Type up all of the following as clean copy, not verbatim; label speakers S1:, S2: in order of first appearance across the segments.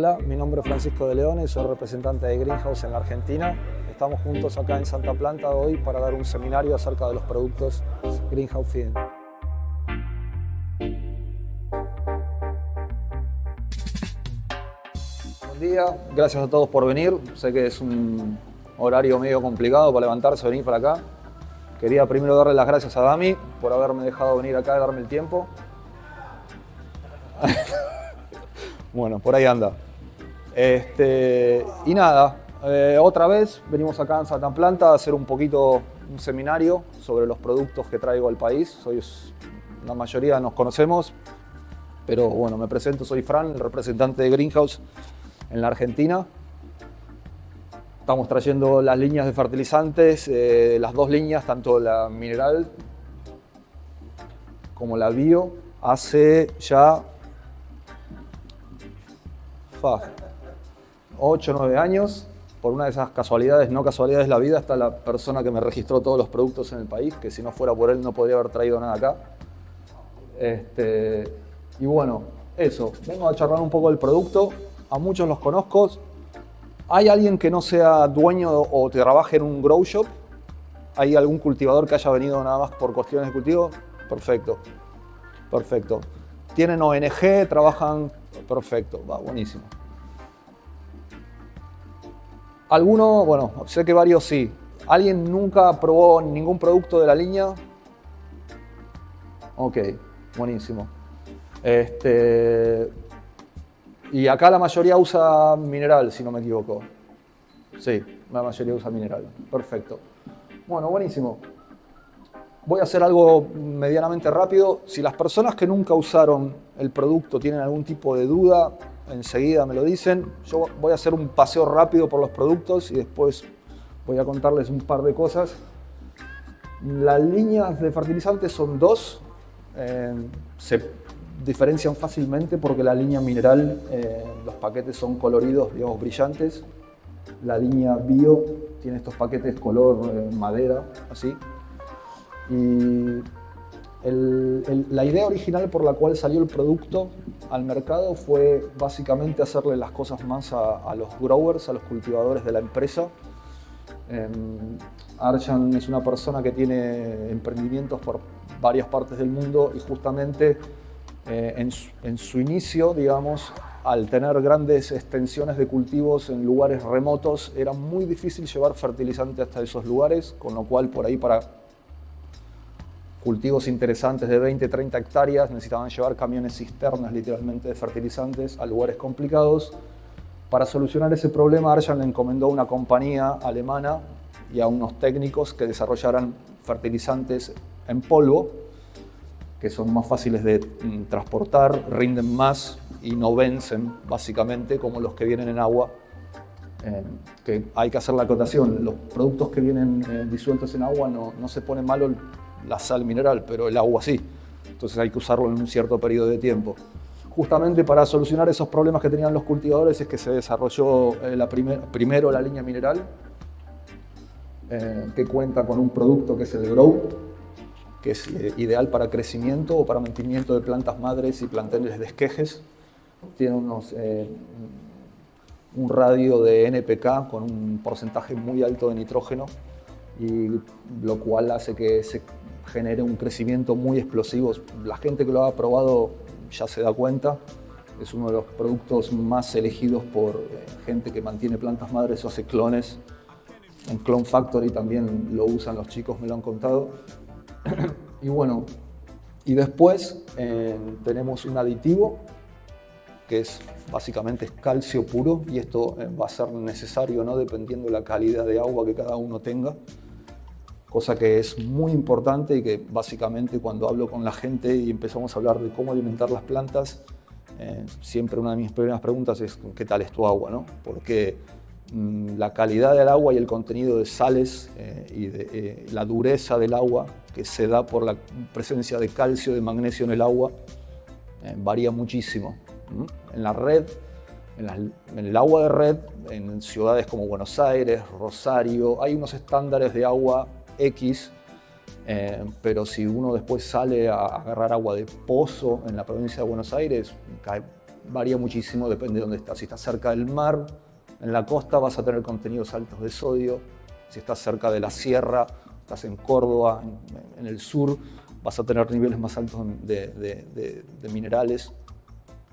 S1: Hola, mi nombre es Francisco de León y soy representante de Greenhouse en la Argentina. Estamos juntos acá en Santa Planta hoy para dar un seminario acerca de los productos Greenhouse Feeding. Buen día, gracias a todos por venir. Sé que es un horario medio complicado para levantarse y venir para acá. Quería primero darle las gracias a Dami por haberme dejado venir acá y darme el tiempo. Bueno, por ahí anda. Y nada, otra vez venimos acá en Santa Planta a hacer un seminario sobre los productos que traigo al país. La mayoría nos conocemos, pero bueno, me presento, soy Fran, el representante de Greenhouse en la Argentina. Estamos trayendo las líneas de fertilizantes, las dos líneas, tanto la mineral como la bio, hace ya 8 o 9 años. Por una de esas casualidades, no casualidades de la vida, está la persona que me registró todos los productos en el país, que si no fuera por él no podría haber traído nada acá. Y bueno, eso, vengo a charlar un poco del producto. A muchos los conozco. ¿Hay alguien que no sea dueño o trabaje en un grow shop? ¿Hay algún cultivador que haya venido nada más por cuestiones de cultivo? Perfecto, perfecto. ¿Tienen ONG? ¿Trabajan? Perfecto, va, buenísimo. Alguno, bueno, sé que varios sí. ¿Alguien nunca probó ningún producto de la línea? Ok, buenísimo. Y acá la mayoría usa mineral, si no me equivoco. Sí, la mayoría usa mineral. Perfecto. Bueno, buenísimo. Voy a hacer algo medianamente rápido. Si las personas que nunca usaron el producto tienen algún tipo de duda, enseguida me lo dicen. Yo voy a hacer un paseo rápido por los productos y después voy a contarles un par de cosas. Las líneas de fertilizantes son dos. Se diferencian fácilmente porque la línea mineral, los paquetes son coloridos, digamos, brillantes. La línea bio tiene estos paquetes color madera, así. Y la idea original por la cual salió el producto al mercado fue básicamente hacerle las cosas más a los growers, a los cultivadores de la empresa. Arjan es una persona que tiene emprendimientos por varias partes del mundo y justamente en su inicio, digamos, al tener grandes extensiones de cultivos en lugares remotos, era muy difícil llevar fertilizante hasta esos lugares, con lo cual por ahí para cultivos interesantes de 20, 30 hectáreas necesitaban llevar camiones cisternas literalmente de fertilizantes a lugares complicados. Para solucionar ese problema, Arjan le encomendó a una compañía alemana y a unos técnicos que desarrollaran fertilizantes en polvo, que son más fáciles de transportar, rinden más y no vencen, básicamente, como los que vienen en agua. Que hay que hacer la acotación, los productos que vienen disueltos en agua no se pone malo la sal mineral, pero el agua sí. Entonces hay que usarlo en un cierto periodo de tiempo. Justamente para solucionar esos problemas que tenían los cultivadores es que se desarrolló primero la línea mineral, que cuenta con un producto que es el Grow, que es ideal para crecimiento o para mantenimiento de plantas madres y planteles de esquejes. Tiene un radio de NPK con un porcentaje muy alto de nitrógeno, y lo cual hace que se genere un crecimiento muy explosivo. La gente que lo ha probado ya se da cuenta. Es uno de los productos más elegidos por gente que mantiene plantas madres o hace clones. En Clone Factory también lo usan los chicos, me lo han contado. Y bueno, y después tenemos un aditivo que básicamente es calcio puro, y esto va a ser necesario, ¿no?, dependiendo de la calidad de agua que cada uno tenga. Cosa que es muy importante y que básicamente cuando hablo con la gente y empezamos a hablar de cómo alimentar las plantas, siempre una de mis primeras preguntas es ¿qué tal es tu agua?, ¿no? Porque la calidad del agua y el contenido de sales y la dureza del agua que se da por la presencia de calcio y de magnesio en el agua varía muchísimo. En la red, en el agua de red, en ciudades como Buenos Aires, Rosario, hay unos estándares de agua X, pero si uno después sale a agarrar agua de pozo en la provincia de Buenos Aires, cae varía muchísimo, depende de dónde estás. Si estás cerca del mar, en la costa, vas a tener contenidos altos de sodio. Si estás cerca de la sierra, estás en Córdoba, en el sur, vas a tener niveles más altos de minerales.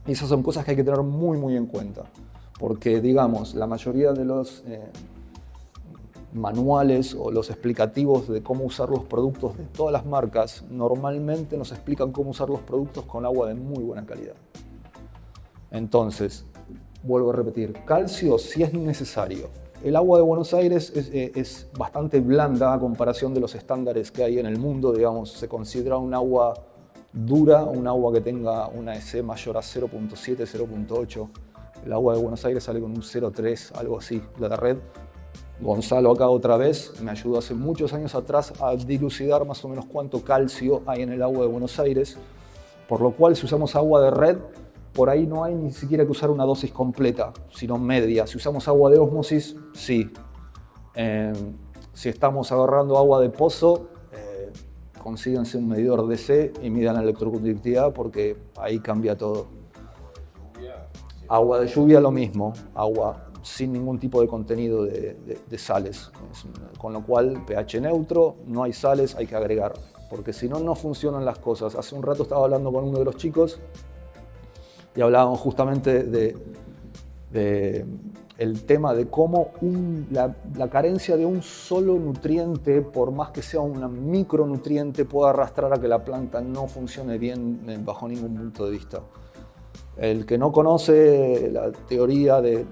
S1: Y esas son cosas que hay que tener muy, muy en cuenta. Porque, digamos, la mayoría de los manuales o los explicativos de cómo usar los productos de todas las marcas normalmente nos explican cómo usar los productos con agua de muy buena calidad. Entonces, vuelvo a repetir, calcio si es necesario. El agua de Buenos Aires es bastante blanda a comparación de los estándares que hay en el mundo, digamos, se considera un agua dura, un agua que tenga una EC mayor a 0.7, 0.8. El agua de Buenos Aires sale con un 0.3, algo así, la de red. Gonzalo acá otra vez me ayudó hace muchos años atrás a dilucidar más o menos cuánto calcio hay en el agua de Buenos Aires, por lo cual si usamos agua de red, por ahí no hay ni siquiera que usar una dosis completa, sino media. Si usamos agua de ósmosis, sí. Si estamos agarrando agua de pozo, consíganse un medidor DC y midan la electroconductividad porque ahí cambia todo. Agua de lluvia lo mismo, agua sin ningún tipo de contenido de sales, con lo cual pH neutro, no hay sales, hay que agregar, porque si no, no funcionan las cosas. Hace un rato estaba hablando con uno de los chicos y hablábamos justamente el tema de cómo la carencia de un solo nutriente, por más que sea un micronutriente, puede arrastrar a que la planta no funcione bien bajo ningún punto de vista. El que no conoce la teoría de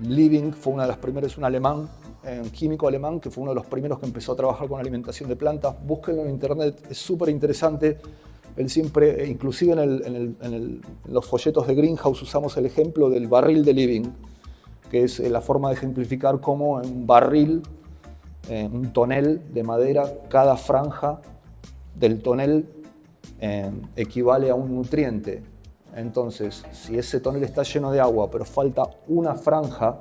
S1: Liebig fue una de las primeras, es un alemán, un químico alemán, que fue uno de los primeros que empezó a trabajar con alimentación de plantas. Búsquenlo en internet, es súper interesante. Él siempre, inclusive en los folletos de Greenhouse, usamos el ejemplo del barril de Liebig, que es la forma de ejemplificar cómo en un barril, un tonel de madera, cada franja del tonel equivale a un nutriente. Entonces, si ese tonel está lleno de agua, pero falta una franja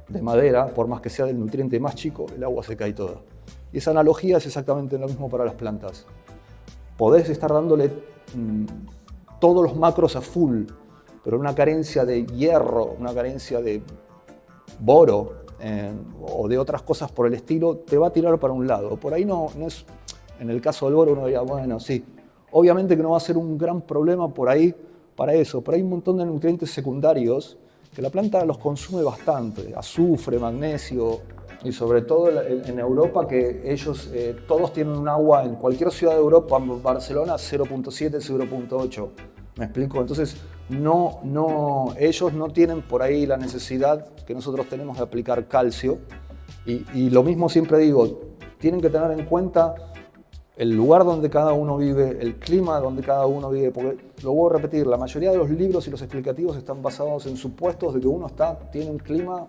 S1: de madera, por más que sea del nutriente más chico, el agua se cae toda. Y esa analogía es exactamente lo mismo para las plantas. Podés estar dándole todos los macros a full, pero una carencia de hierro, una carencia de boro o de otras cosas por el estilo, te va a tirar para un lado. Por ahí no es, en el caso del boro uno diría, bueno, sí, obviamente que no va a ser un gran problema por ahí para eso, pero hay un montón de nutrientes secundarios que la planta los consume bastante, azufre, magnesio, y sobre todo en Europa, que ellos todos tienen un agua, en cualquier ciudad de Europa, en Barcelona, 0.7, 0.8. ¿Me explico? Entonces, ellos no tienen por ahí la necesidad que nosotros tenemos de aplicar calcio. Y lo mismo siempre digo, tienen que tener en cuenta el lugar donde cada uno vive, el clima donde cada uno vive, porque lo voy a repetir, la mayoría de los libros y los explicativos están basados en supuestos de que uno tiene un clima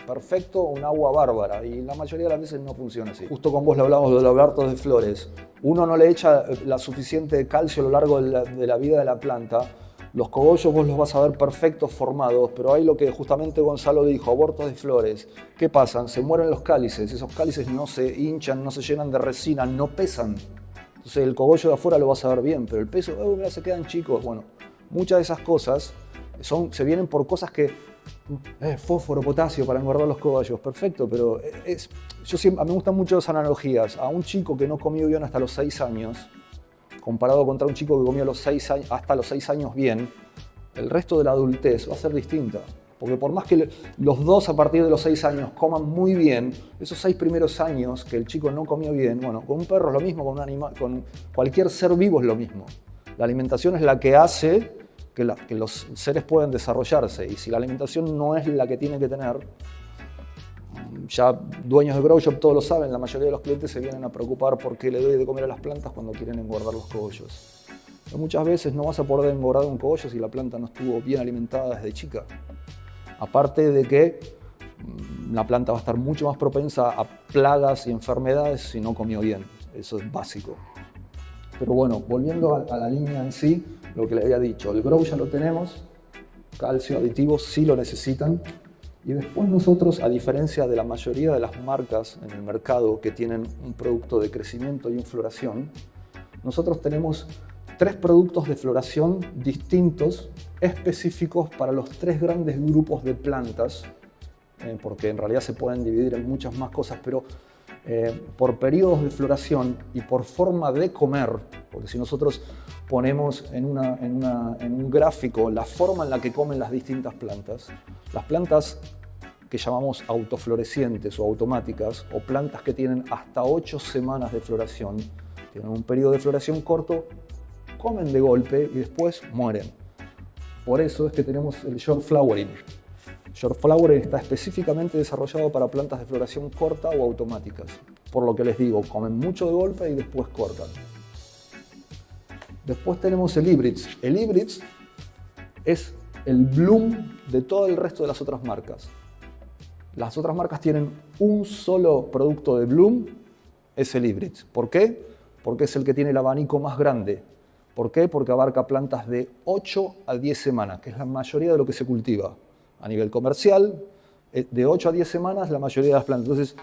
S1: perfecto o un agua bárbara, y la mayoría de las veces no funciona así. Justo con vos le hablamos de los lagartos de flores. Uno no le echa la suficiente calcio a lo largo de la vida de la planta. Los cogollos vos los vas a ver perfectos, formados, pero hay lo que justamente Gonzalo dijo, abortos de flores. ¿Qué pasan? Se mueren los cálices, esos cálices no se hinchan, no se llenan de resina, no pesan. Entonces el cogollo de afuera lo vas a ver bien, pero el peso, mira, se quedan chicos. Bueno, muchas de esas cosas se vienen por cosas que, fósforo, potasio para engordar los cogollos, perfecto, pero a mí me gustan mucho las analogías. A un chico que no comió bien hasta los 6 años, comparado contra un chico que comió hasta los 6 años bien, el resto de la adultez va a ser distinta. Porque por más que los dos a partir de los 6 años coman muy bien, esos 6 primeros años que el chico no comió bien, bueno, con un perro es lo mismo, con un animal, con cualquier ser vivo es lo mismo. La alimentación es la que hace que los seres puedan desarrollarse, y si la alimentación no es la que tiene que tener, ya dueños de grow shop todos lo saben, la mayoría de los clientes se vienen a preocupar por qué le doy de comer a las plantas cuando quieren engordar los cogollos. Pero muchas veces no vas a poder engordar un cogollo si la planta no estuvo bien alimentada desde chica. Aparte de que la planta va a estar mucho más propensa a plagas y enfermedades si no comió bien. Eso es básico. Pero bueno, volviendo a la línea en sí, lo que le había dicho, el grow ya lo tenemos, calcio, aditivos sí lo necesitan. Y después nosotros, a diferencia de la mayoría de las marcas en el mercado que tienen un producto de crecimiento y floración, nosotros tenemos 3 productos de floración distintos, específicos para los 3 grandes grupos de plantas, porque en realidad se pueden dividir en muchas más cosas, pero por periodos de floración y por forma de comer, porque si nosotros ponemos en un gráfico la forma en la que comen las distintas plantas, las plantas que llamamos autoflorecientes o automáticas, o plantas que tienen hasta 8 semanas de floración, tienen un periodo de floración corto, comen de golpe y después mueren. Por eso es que tenemos el short flowering. Short flowering está específicamente desarrollado para plantas de floración corta o automáticas. Por lo que les digo, comen mucho de golpe y después cortan. Después tenemos el hybrids. El hybrids es el bloom de todo el resto de las otras marcas. Las otras marcas tienen un solo producto de bloom, es el hybrids. ¿Por qué? Porque es el que tiene el abanico más grande. ¿Por qué? Porque abarca plantas de 8 a 10 semanas, que es la mayoría de lo que se cultiva. A nivel comercial, de 8 a 10 semanas la mayoría de las plantas. Entonces,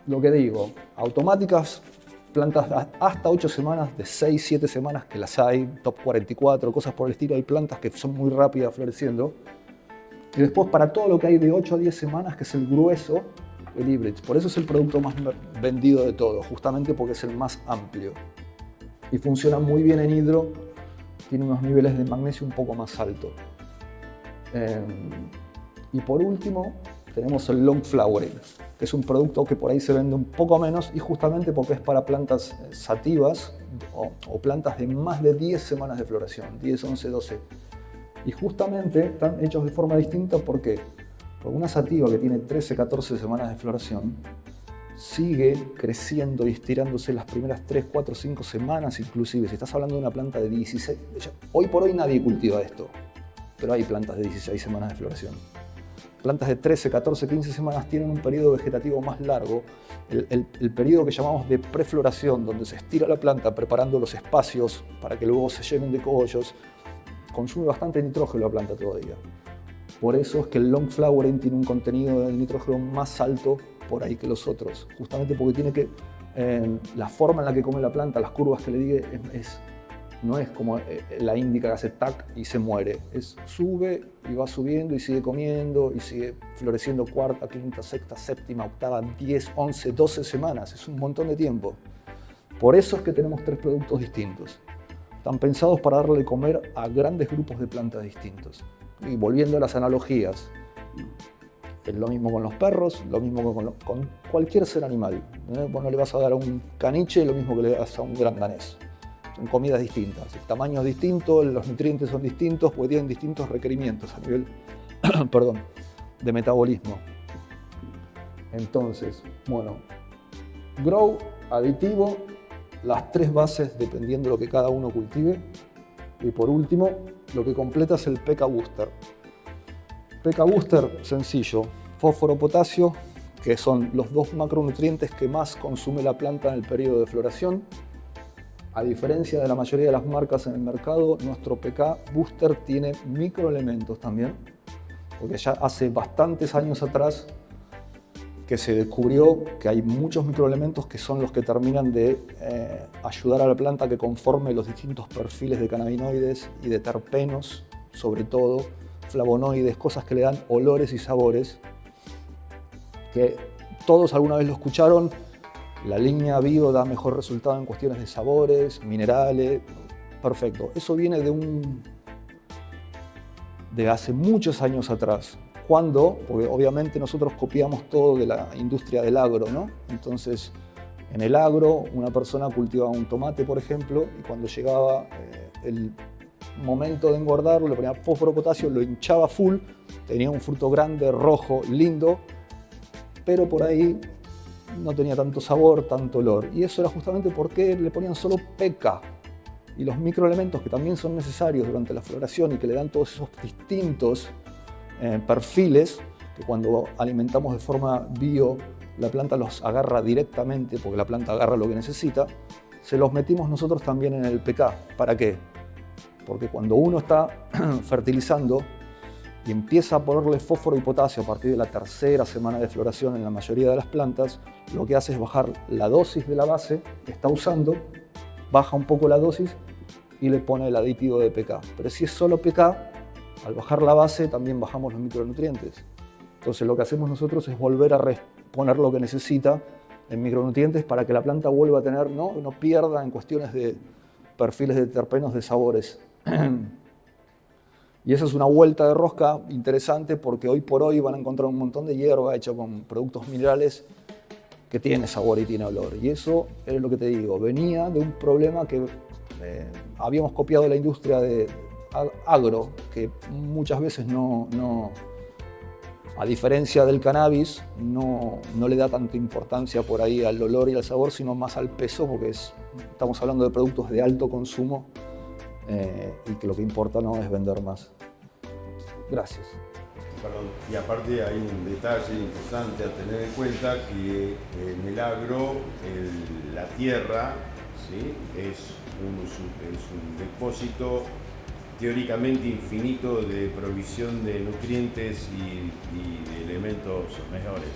S1: lo que digo, automáticas, plantas hasta 8 semanas, de 6, 7 semanas, que las hay, top 44, cosas por el estilo, hay plantas que son muy rápidas floreciendo. Y después para todo lo que hay de 8 a 10 semanas, que es el grueso, el hybrids. Por eso es el producto más vendido de todo, justamente porque es el más amplio. Y funciona muy bien en hidro, tiene unos niveles de magnesio un poco más altos. Y por último tenemos el long flowering, que es un producto que por ahí se vende un poco menos y justamente porque es para plantas sativas o plantas de más de 10 semanas de floración, 10, 11, 12. Y justamente están hechos de forma distinta. ¿Por qué? Porque una sativa que tiene 13, 14 semanas de floración sigue creciendo y estirándose las primeras 3, 4, 5 semanas inclusive. Si estás hablando de una planta de 16, hoy por hoy nadie cultiva esto, pero hay plantas de 16 semanas de floración. Plantas de 13, 14, 15 semanas tienen un periodo vegetativo más largo, el periodo que llamamos de prefloración, donde se estira la planta preparando los espacios para que luego se llenen de cogollos, consume bastante nitrógeno la planta todavía. Por eso es que el long flowering tiene un contenido de nitrógeno más alto por ahí que los otros, justamente porque tiene que, la forma en la que come la planta, las curvas que le diga, no es como la índica que hace tac y se muere. Sube y va subiendo y sigue comiendo y sigue floreciendo cuarta, quinta, sexta, séptima, octava, 10, 11, 12 semanas. Es un montón de tiempo. Por eso es que tenemos 3 productos distintos. Están pensados para darle de comer a grandes grupos de plantas distintos. Y volviendo a las analogías, es lo mismo con los perros, lo mismo con cualquier ser animal. Vos no le vas a dar a un caniche lo mismo que le das a un gran danés. Son comidas distintas, el tamaño es distinto, los nutrientes son distintos, porque tienen distintos requerimientos a nivel de metabolismo. Entonces, bueno, grow, aditivo, las 3 bases dependiendo de lo que cada uno cultive. Y por último, lo que completa es el pK Booster. pK Booster, sencillo, fósforo, potasio, que son los 2 macronutrientes que más consume la planta en el periodo de floración. A diferencia de la mayoría de las marcas en el mercado, nuestro pK Booster tiene microelementos también, porque ya hace bastantes años atrás que se descubrió que hay muchos microelementos que son los que terminan de ayudar a la planta a que conforme los distintos perfiles de cannabinoides y de terpenos, sobre todo, flavonoides, cosas que le dan olores y sabores, que todos alguna vez lo escucharon. La línea bio da mejor resultado en cuestiones de sabores, minerales, perfecto. Eso viene de hace muchos años atrás. ¿Cuándo? Porque obviamente nosotros copiamos todo de la industria del agro, ¿no? Entonces, en el agro, una persona cultivaba un tomate, por ejemplo, y cuando llegaba el momento de engordarlo, le ponía fósforo, potasio, lo hinchaba full, tenía un fruto grande, rojo, lindo, pero por ahí no tenía tanto sabor, tanto olor. Y eso era justamente porque le ponían solo pK. Y los microelementos que también son necesarios durante la floración y que le dan todos esos distintos perfiles, que cuando alimentamos de forma bio, la planta los agarra directamente, porque la planta agarra lo que necesita, se los metimos nosotros también en el pK. ¿Para qué? Porque cuando uno está fertilizando y empieza a ponerle fósforo y potasio a partir de la 3ª semana de floración en la mayoría de las plantas, lo que hace es bajar la dosis de la base que está usando baja un poco la dosis y le pone el aditivo de PK. Pero si es solo PK, al bajar la base también bajamos los micronutrientes. Entonces lo que hacemos nosotros es volver a poner lo que necesita en micronutrientes para que la planta vuelva a tener, no pierda en cuestiones de perfiles de terpenos, de sabores. Y esa es una vuelta de rosca interesante porque hoy por hoy van a encontrar un montón de hierba hecha con productos minerales que tiene sabor y tiene olor. Y eso es lo que te digo, venía de un problema que habíamos copiado de la industria de agro, que muchas veces a diferencia del cannabis, no le da tanta importancia por ahí al olor y al sabor, sino más al peso, porque estamos hablando de productos de alto consumo y que lo que importa no es vender más. Gracias.
S2: Perdón. Y aparte hay un detalle importante a tener en cuenta, que en el agro la tierra, ¿sí?, es un depósito teóricamente infinito de provisión de nutrientes y de elementos mejores,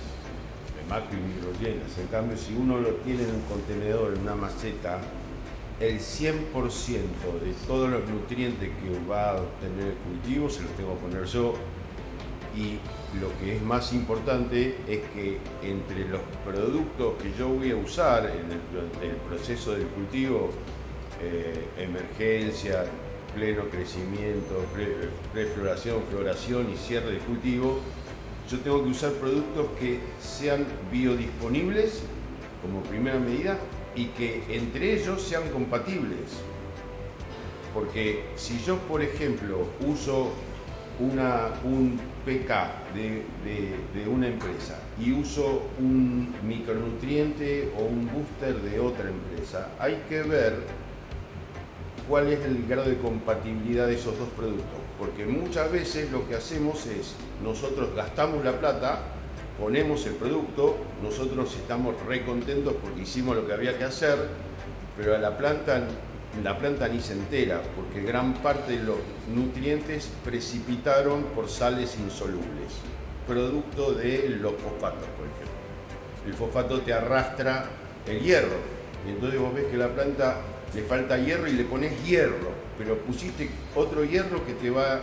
S2: de macro y micronutrientes. En cambio, si uno lo tiene en un contenedor, en una maceta, el 100% de todos los nutrientes que va a obtener el cultivo se los tengo que poner yo. Y lo que es más importante es que entre los productos que yo voy a usar en el proceso del cultivo, emergencia, pleno crecimiento, prefloración, floración y cierre de cultivo, yo tengo que usar productos que sean biodisponibles como primera medida y que entre ellos sean compatibles. Porque si yo, por ejemplo, uso un PK de una empresa y uso un micronutriente o un booster de otra empresa, hay que ver cuál es el grado de compatibilidad de esos dos productos, porque muchas veces lo que hacemos es, nosotros gastamos la plata, ponemos el producto, nosotros estamos re contentos porque hicimos lo que había que hacer, pero a la planta ni se entera, porque gran parte de los nutrientes precipitaron por sales insolubles, producto de los fosfatos, por ejemplo. El fosfato te arrastra el hierro, y entonces vos ves que la planta le falta hierro y le pones hierro, pero pusiste otro hierro que te va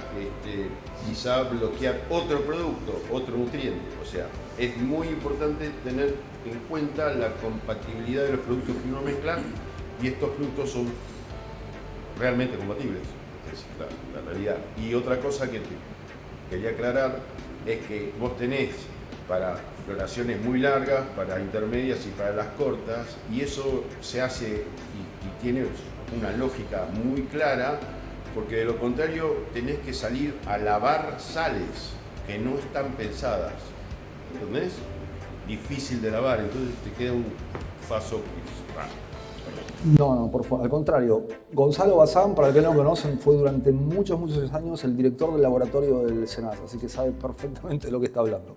S2: quizá bloquear otro producto, otro nutriente. O sea, es muy importante tener en cuenta la compatibilidad de los productos que uno mezcla, y estos productos son realmente compatibles, es la realidad. Y otra cosa que te quería aclarar es que vos tenés para floraciones muy largas, para intermedias y para las cortas, y eso se hace y tiene una lógica muy clara, porque de lo contrario tenés que salir a lavar sales que no están pensadas, ¿entendés? Difícil de lavar, entonces te queda un faso raro.
S1: No, por favor, al contrario. Gonzalo Bazán, para el que no lo conocen, fue durante muchos años el director del laboratorio del SENASA, así que sabe perfectamente de lo que está hablando.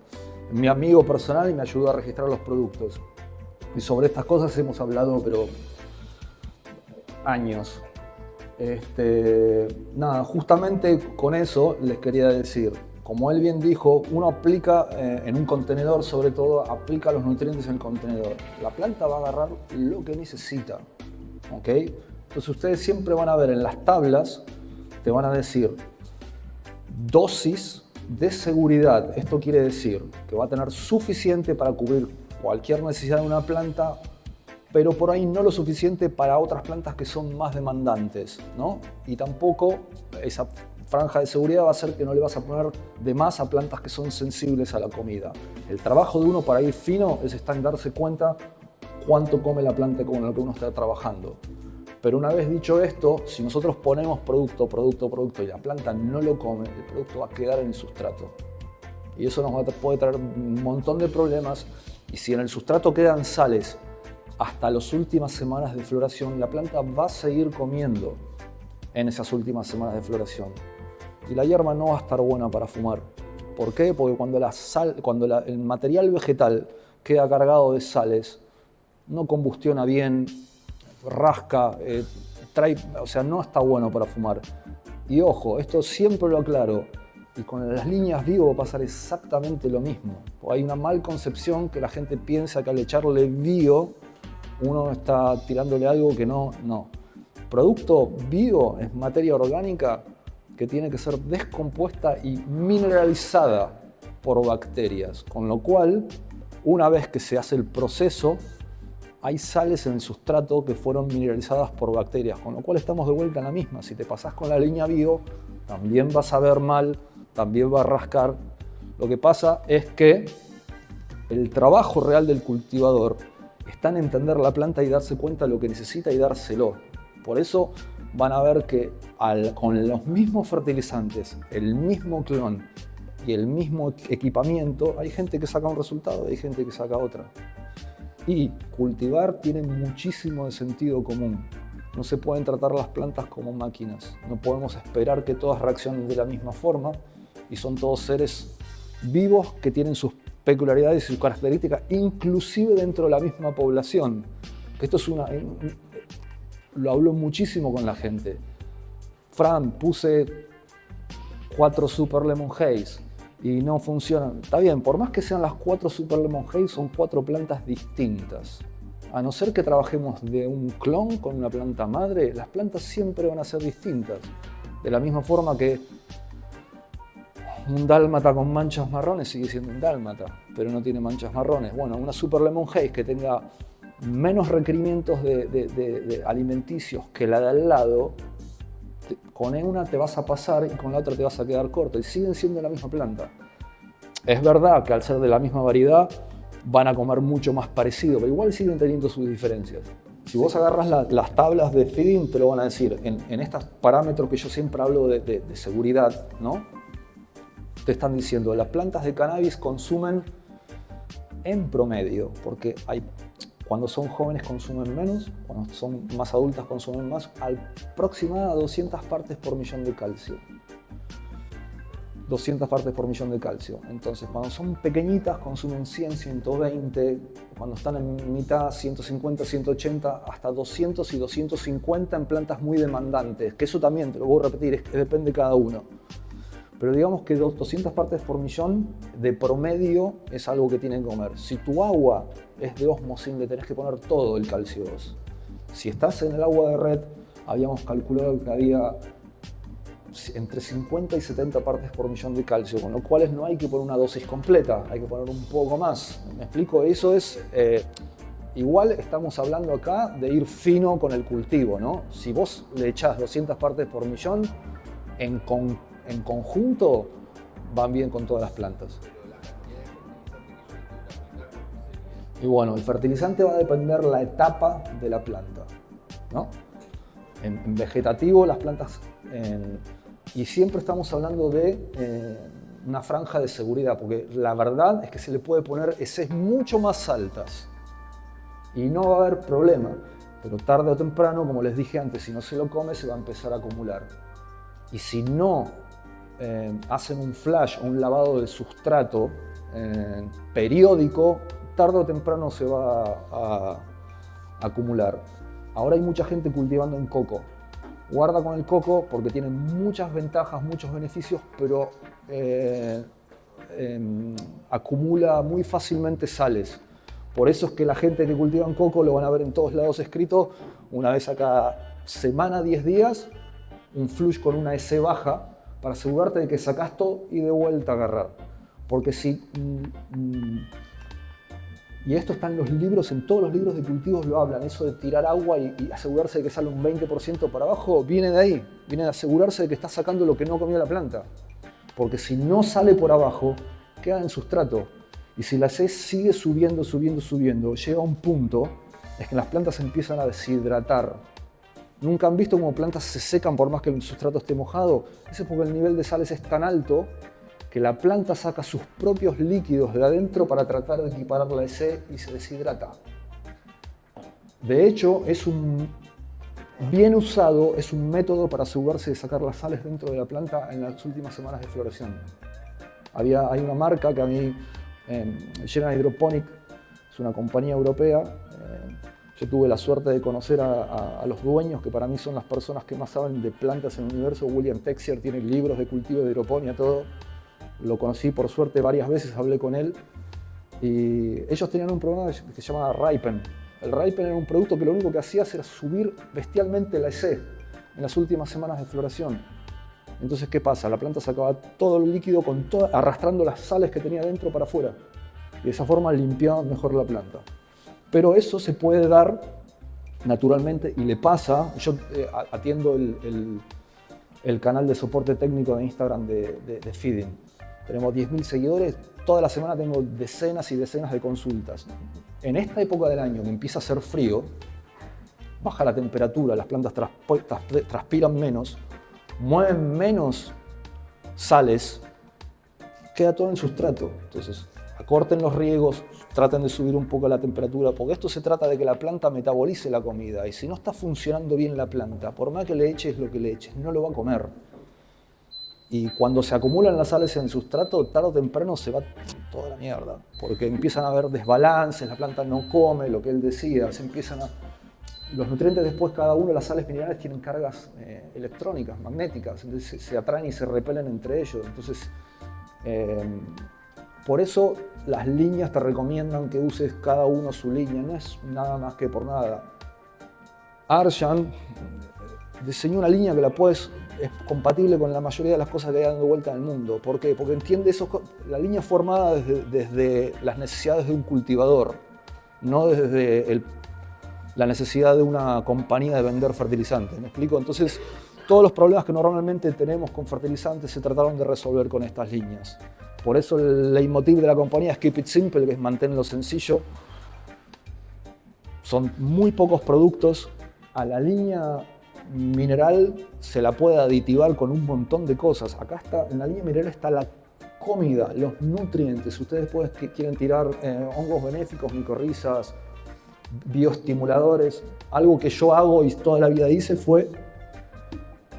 S1: Mi amigo personal y me ayudó a registrar los productos. Y sobre estas cosas hemos hablado, pero años. Nada, justamente con eso les quería decir, como él bien dijo, uno aplica en un contenedor, sobre todo, aplica los nutrientes en el contenedor. La planta va a agarrar lo que necesita, ¿ok? Entonces ustedes siempre van a ver en las tablas, te van a decir dosis de seguridad. Esto quiere decir que va a tener suficiente para cubrir cualquier necesidad de una planta, pero por ahí no lo suficiente para otras plantas que son más demandantes, ¿no? Y tampoco esa franja de seguridad va a ser que no le vas a poner de más a plantas que son sensibles a la comida. El trabajo de uno para ir fino es estar en darse cuenta cuánto come la planta con lo que uno está trabajando. Pero una vez dicho esto, si nosotros ponemos producto y la planta no lo come, el producto va a quedar en el sustrato. Y eso puede traer un montón de problemas. Y si en el sustrato quedan sales hasta las últimas semanas de floración, la planta va a seguir comiendo en esas últimas semanas de floración. Y la hierba no va a estar buena para fumar. ¿Por qué? Porque cuando el material vegetal queda cargado de sales, no combustiona bien, rasca, o sea, no está bueno para fumar. Y ojo, esto siempre lo aclaro, y con las líneas Vivo va a pasar exactamente lo mismo. Hay una mal concepción que la gente piensa que al echarle Bio uno está tirándole algo que no. Producto bio es materia orgánica que tiene que ser descompuesta y mineralizada por bacterias, con lo cual, una vez que se hace el proceso, hay sales en el sustrato que fueron mineralizadas por bacterias, con lo cual estamos de vuelta en la misma. Si te pasás con la línea bio, también vas a ver mal, también va a rascar. Lo que pasa es que el trabajo real del cultivador está en entender la planta y darse cuenta de lo que necesita y dárselo. Por eso van a ver que con los mismos fertilizantes, el mismo clon y el mismo equipamiento, hay gente que saca un resultado y hay gente que saca otra. Y cultivar tiene muchísimo de sentido común. No se pueden tratar las plantas como máquinas. No podemos esperar que todas reaccionen de la misma forma y son todos seres vivos que tienen sus peculiaridades y sus características, inclusive dentro de la misma población. Esto es lo hablo muchísimo con la gente. Fran, puse 4 Super Lemon Haze y no funcionan. Está bien, por más que sean las 4 Super Lemon Haze, son 4 plantas distintas. A no ser que trabajemos de un clon con una planta madre, las plantas siempre van a ser distintas. De la misma forma que un dálmata con manchas marrones sigue siendo un dálmata, pero no tiene manchas marrones. Bueno, una Super Lemon Haze que tenga menos requerimientos de alimenticios que la de al lado, con una te vas a pasar y con la otra te vas a quedar corto y siguen siendo la misma planta. Es verdad que al ser de la misma variedad van a comer mucho más parecido, pero igual siguen teniendo sus diferencias. Si vos agarras las tablas de feeding, te lo van a decir. En estos parámetros que yo siempre hablo de seguridad, ¿no? Te están diciendo que las plantas de cannabis consumen en promedio, porque cuando son jóvenes consumen menos, cuando son más adultas consumen más, aproximadamente a 200 partes por millón de calcio. 200 partes por millón de calcio. Entonces, cuando son pequeñitas consumen 100, 120, cuando están en mitad 150, 180, hasta 200 y 250 en plantas muy demandantes, que eso también, te lo voy a repetir, depende de cada uno. Pero digamos que 200 partes por millón de promedio es algo que tienen que comer. Si tu agua es de osmosis, le tenés que poner todo el calcio 2. Si estás en el agua de red, habíamos calculado que había entre 50 y 70 partes por millón de calcio, con lo cual no hay que poner una dosis completa, hay que poner un poco más. ¿Me explico? Eso es... igual estamos hablando acá de ir fino con el cultivo, ¿no? Si vos le echás 200 partes por millón, en conjunto van bien con todas las plantas. Y bueno, el fertilizante va a depender la etapa de la planta, ¿no? En vegetativo las plantas, y siempre estamos hablando de una franja de seguridad, porque la verdad es que se le puede poner heces mucho más altas y no va a haber problema, pero tarde o temprano, como les dije antes, si no se lo come se va a empezar a acumular. Y si no hacen un flash o un lavado de sustrato periódico, tarde o temprano se va a acumular. Ahora hay mucha gente cultivando en coco. Guarda con el coco porque tiene muchas ventajas, muchos beneficios, pero acumula muy fácilmente sales. Por eso es que la gente que cultiva en coco lo van a ver en todos lados escrito, una vez a cada semana, 10 días, un flush con una S baja, para asegurarte de que sacás todo y de vuelta a agarrar. Porque si... y esto está en los libros, en todos los libros de cultivos lo hablan, eso de tirar agua y asegurarse de que sale un 20% para abajo, viene de ahí, viene de asegurarse de que está sacando lo que no comió la planta. Porque si no sale por abajo, queda en sustrato. Y si la C sigue subiendo, subiendo, subiendo, llega a un punto, es que las plantas se empiezan a deshidratar. ¿Nunca han visto cómo plantas se secan por más que el sustrato esté mojado? Eso es porque el nivel de sales es tan alto que la planta saca sus propios líquidos de adentro para tratar de equiparar la EC y se deshidrata. De hecho, bien usado, es un método para asegurarse de sacar las sales dentro de la planta en las últimas semanas de floración. Hay una marca que a mí, General Hydroponic, es una compañía europea. Yo tuve la suerte de conocer a los dueños, que para mí son las personas que más saben de plantas en el universo. William Texier tiene libros de cultivo de hidroponía, todo. Lo conocí por suerte varias veces, hablé con él. Y ellos tenían un programa que se llamaba Ripen. El ripener era un producto que lo único que hacía era subir bestialmente la EC en las últimas semanas de floración. Entonces, ¿qué pasa? La planta sacaba todo el líquido arrastrando las sales que tenía dentro para afuera. Y de esa forma limpiaba mejor la planta. Pero eso se puede dar naturalmente y le pasa. Yo atiendo el canal de soporte técnico de Instagram de Feeding. Tenemos 10.000 seguidores. Toda la semana tengo decenas y decenas de consultas. En esta época del año que empieza a hacer frío, baja la temperatura, las plantas transpiran menos, mueven menos sales, queda todo en sustrato. Entonces, acorten los riegos, traten de subir un poco la temperatura, porque esto se trata de que la planta metabolice la comida. Y si no está funcionando bien la planta, por más que le eches lo que le eches, no lo va a comer. Y cuando se acumulan las sales en el sustrato, tarde o temprano se va toda la mierda, porque empiezan a haber desbalances, la planta no come, lo que él decía, los nutrientes después, cada uno de las sales minerales tienen cargas electrónicas, magnéticas, entonces se atraen y se repelen entre ellos. Entonces, por eso las líneas te recomiendan que uses cada uno su línea, no es nada más que por nada. Arjan diseñó una línea que es compatible con la mayoría de las cosas que hay dando vuelta en el mundo. ¿Por qué? Porque entiende la línea formada desde las necesidades de un cultivador, no desde la necesidad de una compañía de vender fertilizantes. ¿Me explico? Entonces, todos los problemas que normalmente tenemos con fertilizantes se trataron de resolver con estas líneas. Por eso el leitmotiv de la compañía es Keep It Simple, que es mantenerlo sencillo. Son muy pocos productos. A la línea mineral se la puede aditivar con un montón de cosas. Acá en la línea mineral está la comida, los nutrientes. Ustedes después quieren tirar hongos benéficos, micorrizas, bioestimuladores. Algo que yo hago y toda la vida hice fue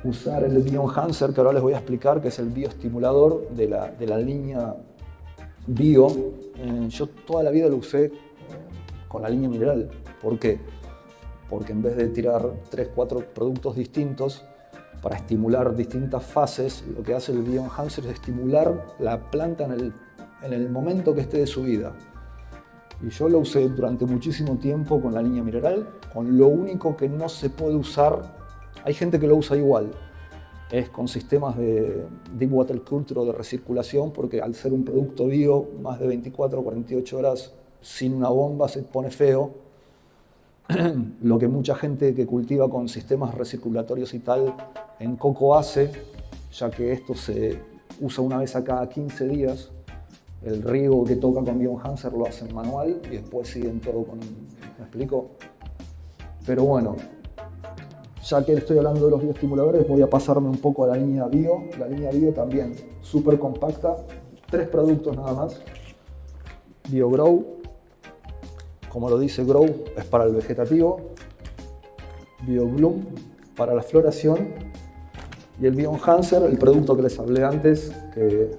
S1: usar el Bioenhancer, que ahora les voy a explicar, que es el bioestimulador de la línea bio. Yo toda la vida lo usé con la línea mineral. ¿Por qué? Porque en vez de tirar 3, 4 productos distintos para estimular distintas fases, lo que hace el Bioenhancer es estimular la planta en el momento que esté de su vida. Y yo lo usé durante muchísimo tiempo con la línea mineral, con lo único que no se puede usar, hay gente que lo usa igual, es con sistemas de deep water culture o de recirculación, porque al ser un producto bio, más de 24 o 48 horas sin una bomba se pone feo. Lo que mucha gente que cultiva con sistemas recirculatorios y tal en coco hace, ya que esto se usa una vez a cada 15 días, el riego que toca con Bioenhancer lo hacen manual y después siguen todo con... ¿Me explico? Pero bueno, ya que estoy hablando de los bioestimuladores, voy a pasarme un poco a la línea bio. La línea bio también súper compacta, 3 productos nada más. BioGrow, como lo dice Grow, es para el vegetativo. BioBloom para la floración. Y el Bioenhancer, el producto que les hablé antes, que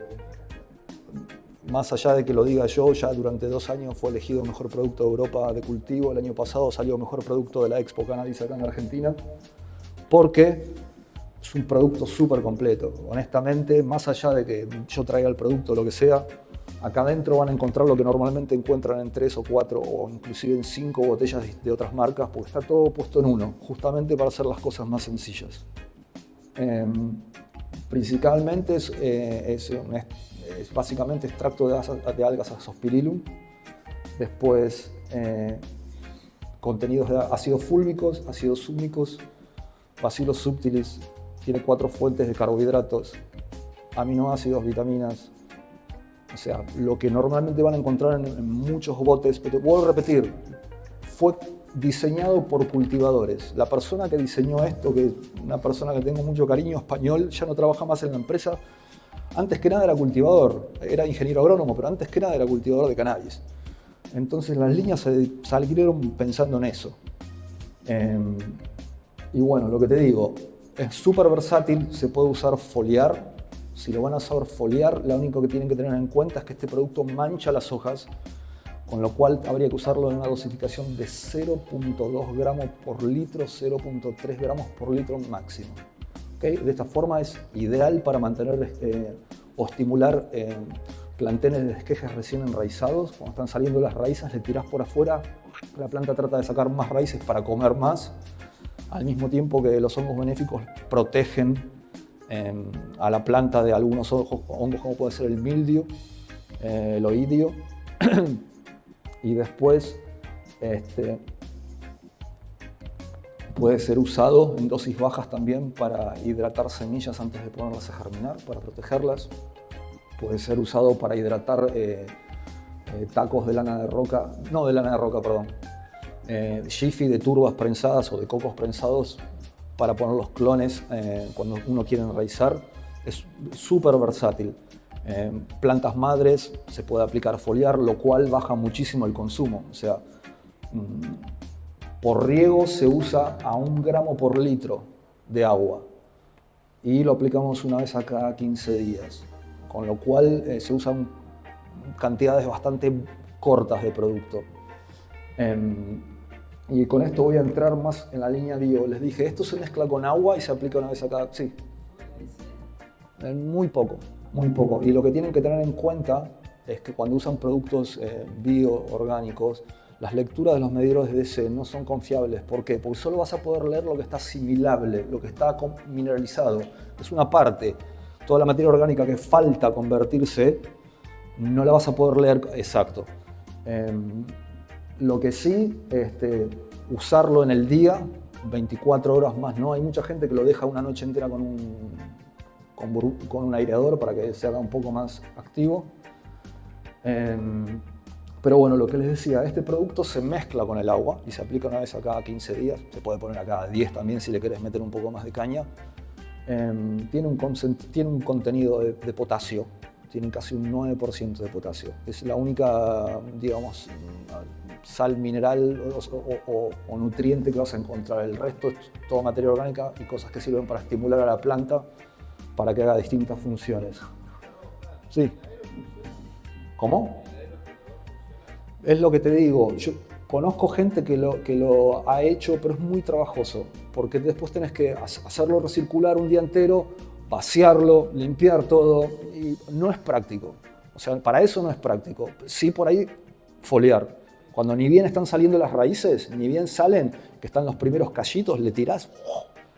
S1: más allá de que lo diga yo, ya durante 2 años fue elegido mejor producto de Europa de cultivo. El año pasado salió mejor producto de la Expo Cannabis acá en Argentina, porque es un producto súper completo. Honestamente, más allá de que yo traiga el producto o lo que sea, acá adentro van a encontrar lo que normalmente encuentran en 3 o 4 o inclusive en 5 botellas de otras marcas, porque está todo puesto en uno, justamente para hacer las cosas más sencillas. Principalmente es básicamente extracto de algas Azospirillum, después contenidos de ácidos fúlvicos, ácidos súmicos, Bacillus subtilis, tiene 4 fuentes de carbohidratos, aminoácidos, vitaminas. O sea, lo que normalmente van a encontrar en muchos botes, pero vuelvo a repetir, fue diseñado por cultivadores. La persona que diseñó esto, que es una persona que tengo mucho cariño, español, ya no trabaja más en la empresa. Antes que nada era cultivador, era ingeniero agrónomo, pero antes que nada era cultivador de cannabis. Entonces las líneas se salieron pensando en eso. Y bueno, lo que te digo, es súper versátil, se puede usar foliar. Si lo van a usar foliar, lo único que tienen que tener en cuenta es que este producto mancha las hojas, con lo cual habría que usarlo en una dosificación de 0.2 gramos por litro, 0.3 gramos por litro máximo. ¿Okay? De esta forma es ideal para mantener o estimular planteles de esquejes recién enraizados. Cuando están saliendo las raíces, le tirás por afuera, la planta trata de sacar más raíces para comer más, al mismo tiempo que los hongos benéficos protegen a la planta de algunos hongos como puede ser el mildio, el oidio, y después puede ser usado en dosis bajas también para hidratar semillas antes de ponerlas a germinar, para protegerlas. Puede ser usado para hidratar tacos de lana de roca, no de lana de roca, perdón, jiffy de turbas prensadas o de cocos prensados para poner los clones cuando uno quiere enraizar. Es súper versátil. Plantas madres se puede aplicar foliar, lo cual baja muchísimo el consumo. O sea, por riego se usa a 1 gramo por litro de agua y lo aplicamos una vez a cada 15 días, con lo cual se usan cantidades bastante cortas de producto. Y con esto voy a entrar más en la línea bio. Les dije, esto se mezcla con agua y se aplica una vez a cada... Sí. Muy poco, muy poco. Y lo que tienen que tener en cuenta es que cuando usan productos bio-orgánicos, las lecturas de los medidores de DC no son confiables. ¿Por qué? Porque solo vas a poder leer lo que está asimilable, lo que está mineralizado. Es una parte. Toda la materia orgánica que falta convertirse, no la vas a poder leer exacto. Lo que sí, usarlo en el día, 24 horas más, ¿no? Hay mucha gente que lo deja una noche entera con un aireador para que se haga un poco más activo. Pero bueno, lo que les decía, este producto se mezcla con el agua y se aplica una vez a cada 15 días. Se puede poner a cada 10 también si le querés meter un poco más de caña. Tiene un contenido de potasio. Tiene casi un 9% de potasio. Es la única, digamos, sal mineral o nutriente que vas a encontrar. El resto es toda materia orgánica y cosas que sirven para estimular a la planta para que haga distintas funciones. Sí. ¿Cómo? Es lo que te digo. Yo conozco gente que lo ha hecho, pero es muy trabajoso, porque después tenés que hacerlo recircular un día entero, vaciarlo, limpiar todo, y no es práctico. O sea, para eso no es práctico. Sí, por ahí foliar. Cuando ni bien están saliendo las raíces, ni bien salen, que están los primeros callitos, le tirás.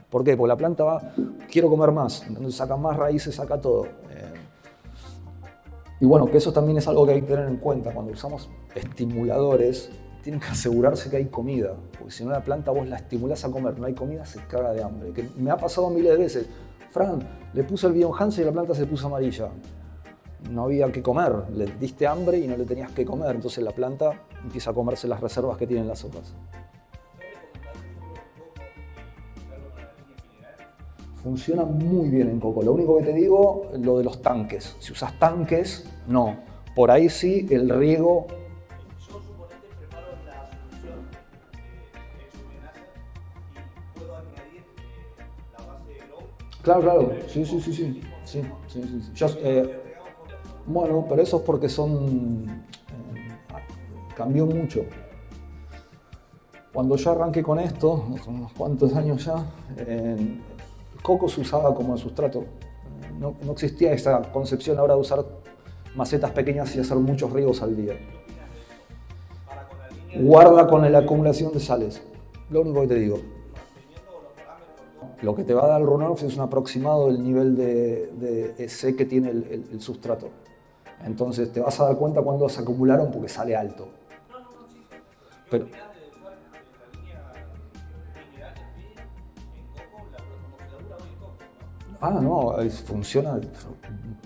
S1: ¿Por qué? Porque la planta va, quiero comer más, entonces saca más raíces, saca todo. Y bueno, que eso también es algo que hay que tener en cuenta. Cuando usamos estimuladores, tienen que asegurarse que hay comida, porque si no la planta vos la estimulás a comer, no hay comida, se caga de hambre. Que me ha pasado miles de veces. Fran, le puse el Bioenhancer y la planta se puso amarilla. No había que comer, le diste hambre y no le tenías que comer, entonces la planta empieza a comerse las reservas que tienen las hojas. Funciona muy bien en coco. Lo único que te digo, lo de los tanques. Si usas tanques, no. Por ahí sí, el riego...
S3: Yo suponete preparo la solución de hecho amenaza y puedo añadir la base de low.
S1: Claro. Sí. Bueno, pero eso es porque cambió mucho. Cuando yo arranqué con esto, hace unos cuantos años ya, el coco se usaba como sustrato. No existía esa concepción ahora de usar macetas pequeñas y hacer muchos riegos al día. Guarda con la acumulación de sales. Lo único que te digo. Lo que te va a dar el runoff es un aproximado del nivel de EC que tiene el sustrato. Entonces te vas a dar cuenta cuando se acumularon porque sale alto. Pero, no, funciona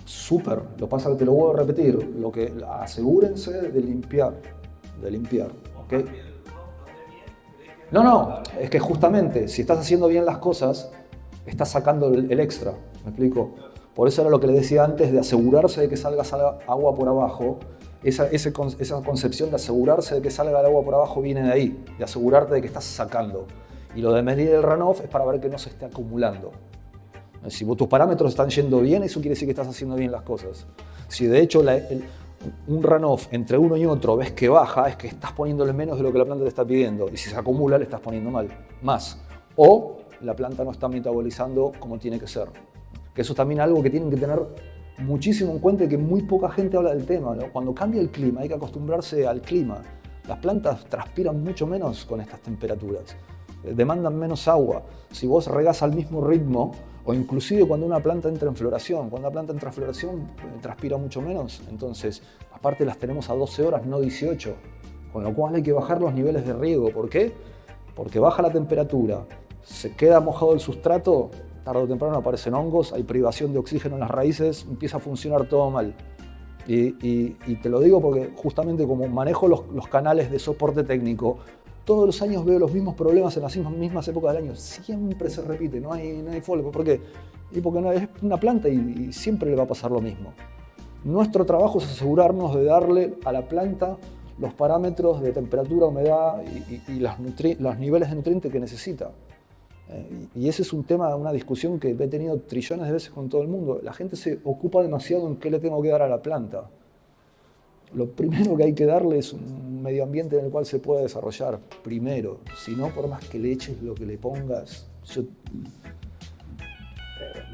S1: súper. Lo que pasa es que te lo vuelvo a repetir. Asegúrense de limpiar. ¿Okay? No, es que justamente si estás haciendo bien las cosas, estás sacando el extra. ¿Me explico? Por eso era lo que le decía antes de asegurarse de que salga agua por abajo. Esa concepción de asegurarse de que salga el agua por abajo viene de ahí, de asegurarte de que estás sacando. Y lo de medir el runoff es para ver que no se esté acumulando. Si tus parámetros están yendo bien, eso quiere decir que estás haciendo bien las cosas. Si de hecho un runoff entre uno y otro ves que baja, es que estás poniéndole menos de lo que la planta te está pidiendo. Y si se acumula, le estás poniendo más. O la planta no está metabolizando como tiene que ser. Que eso es también algo que tienen que tener muchísimo en cuenta y que muy poca gente habla del tema, ¿no? Cuando cambia el clima hay que acostumbrarse al clima. Las plantas transpiran mucho menos con estas temperaturas, demandan menos agua. Si vos regás al mismo ritmo, o inclusive cuando una planta entra en floración, cuando la planta entra en floración transpira mucho menos, entonces aparte las tenemos a 12 horas, no 18, con lo cual hay que bajar los niveles de riego. ¿Por qué? Porque baja la temperatura, se queda mojado el sustrato, tarde o temprano aparecen hongos, hay privación de oxígeno en las raíces, empieza a funcionar todo mal. Y te lo digo porque justamente como manejo los canales de soporte técnico, todos los años veo los mismos problemas en las mismas épocas del año. Siempre se repite, no hay folgo. ¿Por qué? Y porque no, es una planta y siempre le va a pasar lo mismo. Nuestro trabajo es asegurarnos de darle a la planta los parámetros de temperatura, humedad y los niveles de nutrientes que necesita. Y ese es un tema, una discusión que he tenido trillones de veces con todo el mundo. La gente se ocupa demasiado en qué le tengo que dar a la planta. Lo primero que hay que darle es un medio ambiente en el cual se pueda desarrollar primero. Si no, por más que le eches lo que le pongas.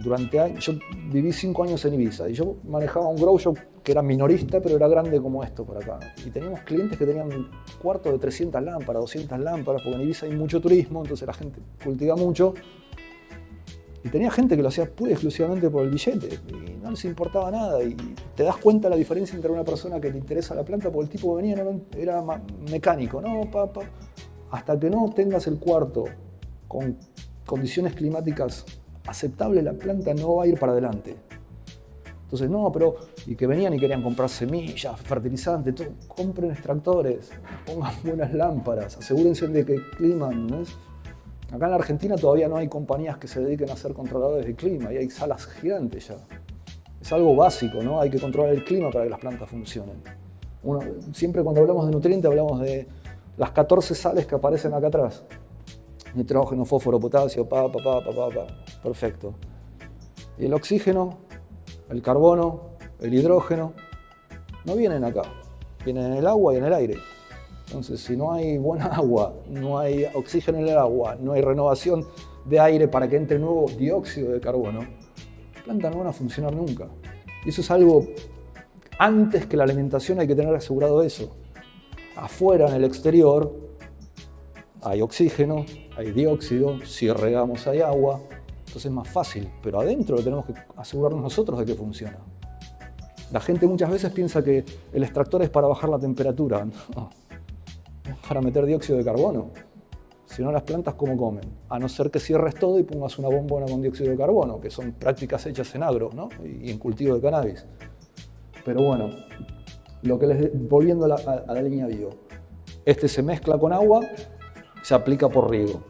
S1: Durante años, yo viví 5 años en Ibiza y yo manejaba un grow shop que era minorista, pero era grande como esto por acá. Y teníamos clientes que tenían cuartos de 300 lámparas, 200 lámparas, porque en Ibiza hay mucho turismo, entonces la gente cultiva mucho. Y tenía gente que lo hacía pura y exclusivamente por el billete y no les importaba nada. Y te das cuenta la diferencia entre una persona que le interesa la planta, porque el tipo que venía era mecánico, ¿no? Hasta que no tengas el cuarto con condiciones climáticas aceptables, la planta no va a ir para adelante. Entonces, no, pero, y que venían y querían comprar semillas, fertilizantes, todo. Compren extractores, pongan buenas lámparas, asegúrense de que el clima, ¿no es? Acá en la Argentina todavía no hay compañías que se dediquen a ser controladores de clima y hay salas gigantes ya. Es algo básico, ¿no? Hay que controlar el clima para que las plantas funcionen. Siempre cuando hablamos de nutrientes hablamos de las 14 sales que aparecen acá atrás. Nitrógeno, fósforo, potasio, perfecto. Y el oxígeno, el carbono, el hidrógeno, no vienen acá. Vienen en el agua y en el aire. Entonces, si no hay buena agua, no hay oxígeno en el agua, no hay renovación de aire para que entre nuevo dióxido de carbono, las plantas no van a funcionar nunca. Y eso es algo, antes que la alimentación hay que tener asegurado eso. Afuera, en el exterior, hay oxígeno, hay dióxido, si regamos hay agua, entonces es más fácil, pero adentro tenemos que asegurarnos nosotros de que funciona. La gente muchas veces piensa que el extractor es para bajar la temperatura. No. Para meter dióxido de carbono. Si no, las plantas, ¿cómo comen? A no ser que cierres todo y pongas una bombona con dióxido de carbono, que son prácticas hechas en agro, ¿no? Y en cultivo de cannabis. Pero bueno, volviendo a la línea bio. Este se mezcla con agua, se aplica por riego.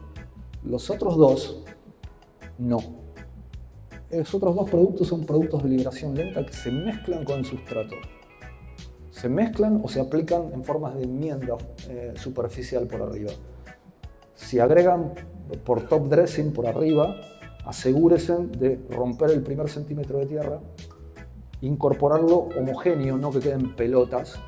S1: Los otros dos, no. Los otros dos productos son productos de liberación lenta que se mezclan con el sustrato. Se mezclan o se aplican en formas de enmienda superficial por arriba. Si agregan por top dressing por arriba, asegúrense de romper el primer centímetro de tierra, incorporarlo homogéneo, no que queden pelotas,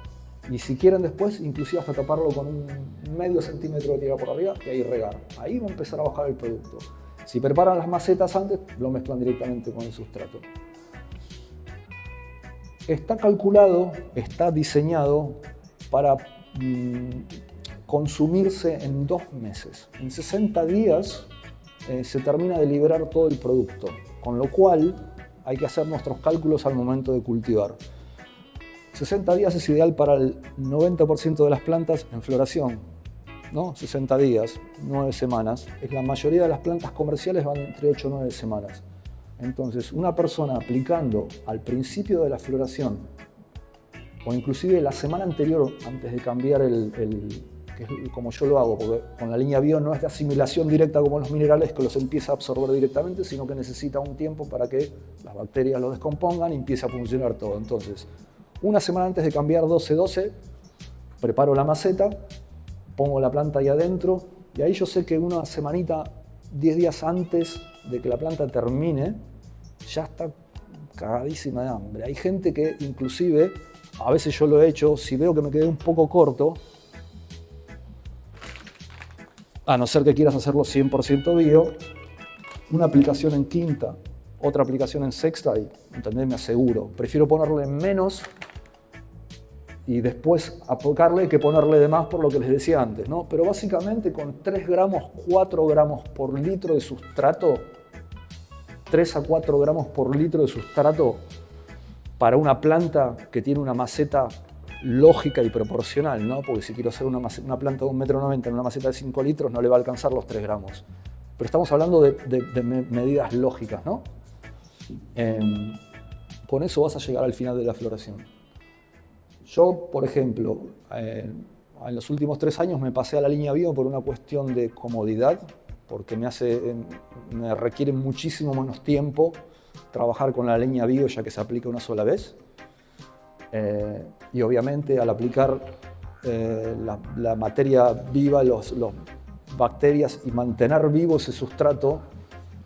S1: y si quieren después, inclusive hasta taparlo con un medio centímetro de tierra por arriba y ahí regar. Ahí va a empezar a bajar el producto. Si preparan las macetas antes, lo mezclan directamente con el sustrato. Está calculado, está diseñado para consumirse en 2 meses. En 60 días se termina de liberar todo el producto, con lo cual hay que hacer nuestros cálculos al momento de cultivar. 60 días es ideal para el 90% de las plantas en floración, ¿no? 60 días, 9 semanas. La mayoría de las plantas comerciales van entre 8 o 9 semanas. Entonces, una persona aplicando al principio de la floración, o inclusive la semana anterior, antes de cambiar que es como yo lo hago, porque con la línea bio no es de asimilación directa como los minerales que los empieza a absorber directamente, sino que necesita un tiempo para que las bacterias lo descompongan y empiece a funcionar todo. Entonces, una semana antes de cambiar 12-12, preparo la maceta, pongo la planta ahí adentro, y ahí yo sé que una semanita, 10 días antes de que la planta termine, ya está cagadísima de hambre. Hay gente que inclusive, a veces yo lo he hecho, si veo que me quedé un poco corto, a no ser que quieras hacerlo 100% bio, una aplicación en quinta otra aplicación en sexta y, ¿entendés? Me aseguro. Prefiero ponerle menos y después apocarle que ponerle de más por lo que les decía antes, ¿no? Pero básicamente con 3 gramos, 4 gramos por litro de sustrato, 3 a 4 gramos por litro de sustrato para una planta que tiene una maceta lógica y proporcional, ¿no? Porque si quiero hacer una planta de 1,90 m en una maceta de 5 litros no le va a alcanzar los 3 gramos. Pero estamos hablando de medidas lógicas, ¿no? Con eso vas a llegar al final de la floración. Yo, por ejemplo, en los últimos 3 años me pasé a la línea bio por una cuestión de comodidad, porque me requiere muchísimo menos tiempo trabajar con la línea bio ya que se aplica una sola vez. Y obviamente al aplicar la materia viva, los bacterias y mantener vivo ese sustrato,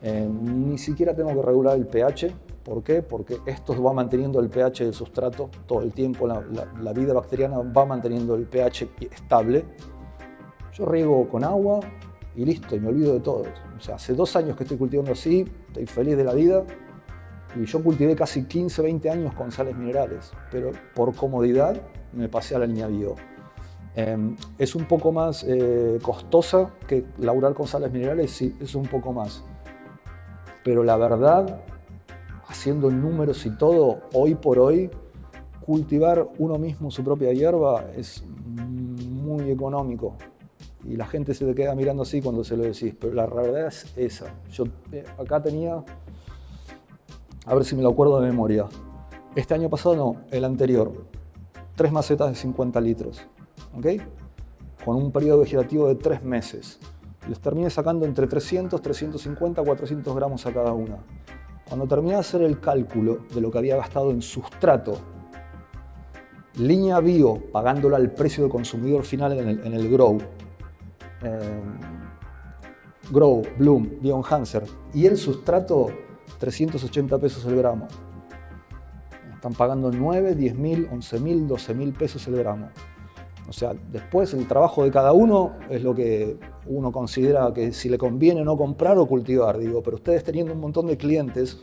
S1: ni siquiera tengo que regular el pH. ¿Por qué? Porque esto va manteniendo el pH del sustrato todo el tiempo, la vida bacteriana va manteniendo el pH estable. Yo riego con agua y listo, y me olvido de todo. O sea, hace 2 años que estoy cultivando así, estoy feliz de la vida. Y yo cultivé casi 15, 20 años con sales minerales, pero por comodidad me pasé a la línea bio. Es un poco más costosa que laburar con sales minerales, sí, es un poco más. Pero la verdad, haciendo números y todo, hoy por hoy, cultivar uno mismo su propia hierba es muy económico. Y la gente se te queda mirando así cuando se lo decís, pero la verdad es esa. Yo acá tenía, a ver si me lo acuerdo de memoria, este año pasado no, el anterior, 3 macetas de 50 litros, ¿ok? Con un periodo vegetativo de 3 meses. Les terminé sacando entre 300, 350, 400 gramos a cada una. Cuando terminé de hacer el cálculo de lo que había gastado en sustrato, línea bio, pagándolo al precio del consumidor final en el Grow, Grow, Bloom, Bioenhancer, y el sustrato, 380 pesos el gramo. Están pagando 9, 10.000, 11.000, 12.000 pesos el gramo. O sea, después el trabajo de cada uno es lo que uno considera que si le conviene no comprar o cultivar. Digo, pero ustedes teniendo un montón de clientes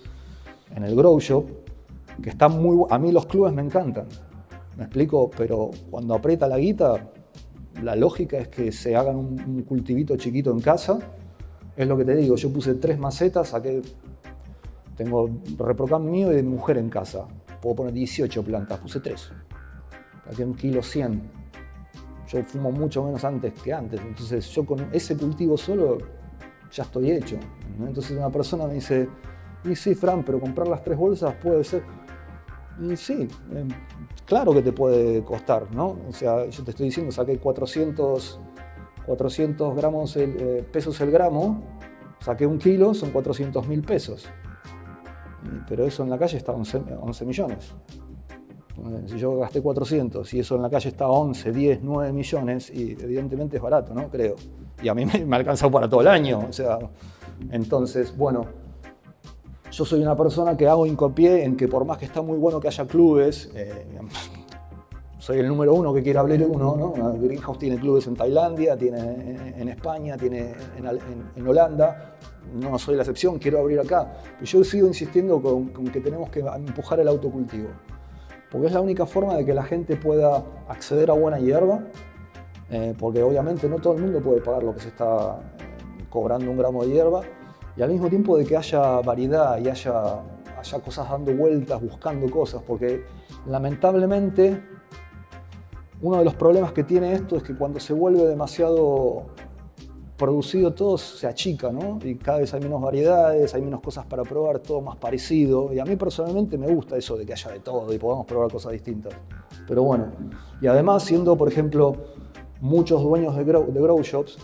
S1: en el Grow Shop, que están muy... A mí los clubes me encantan, ¿me explico? Pero cuando aprieta la guita, la lógica es que se hagan un cultivito chiquito en casa. Es lo que te digo, yo puse 3 macetas, tengo ReproCam mío y de mi mujer en casa. Puedo poner 18 plantas, puse 3. Saqué 1,100 kg. Yo fumo mucho menos antes que antes, entonces yo con ese cultivo solo ya estoy hecho, ¿no? Entonces una persona me dice, y sí, Fran, pero comprar las 3 bolsas puede ser... Y sí, claro que te puede costar, ¿no? O sea, yo te estoy diciendo, saqué 400 gramos pesos el gramo, saqué 1 kilo, son 400.000 pesos. Pero eso en la calle está 11 millones. Si yo gasté 400 y eso en la calle está 11, 10, 9 millones, y evidentemente es barato, ¿no? Creo. Y a mí me ha alcanzado para todo el año. O sea, entonces, bueno, yo soy una persona que hago hincapié en que por más que está muy bueno que haya clubes, soy el número 1 que quiere abrir uno, ¿no? Greenhouse tiene clubes en Tailandia, tiene en España, tiene en Holanda. No soy la excepción, quiero abrir acá. Pero yo sigo insistiendo con que tenemos que empujar el autocultivo. Porque es la única forma de que la gente pueda acceder a buena hierba, porque obviamente no todo el mundo puede pagar lo que se está cobrando un gramo de hierba, y al mismo tiempo de que haya variedad y haya cosas dando vueltas, buscando cosas, porque lamentablemente uno de los problemas que tiene esto es que cuando se vuelve demasiado producido todo se achica, ¿no? Y cada vez hay menos variedades, hay menos cosas para probar, todo más parecido. Y a mí personalmente me gusta eso de que haya de todo y podamos probar cosas distintas. Pero bueno, y además siendo, por ejemplo, muchos dueños de grow shops,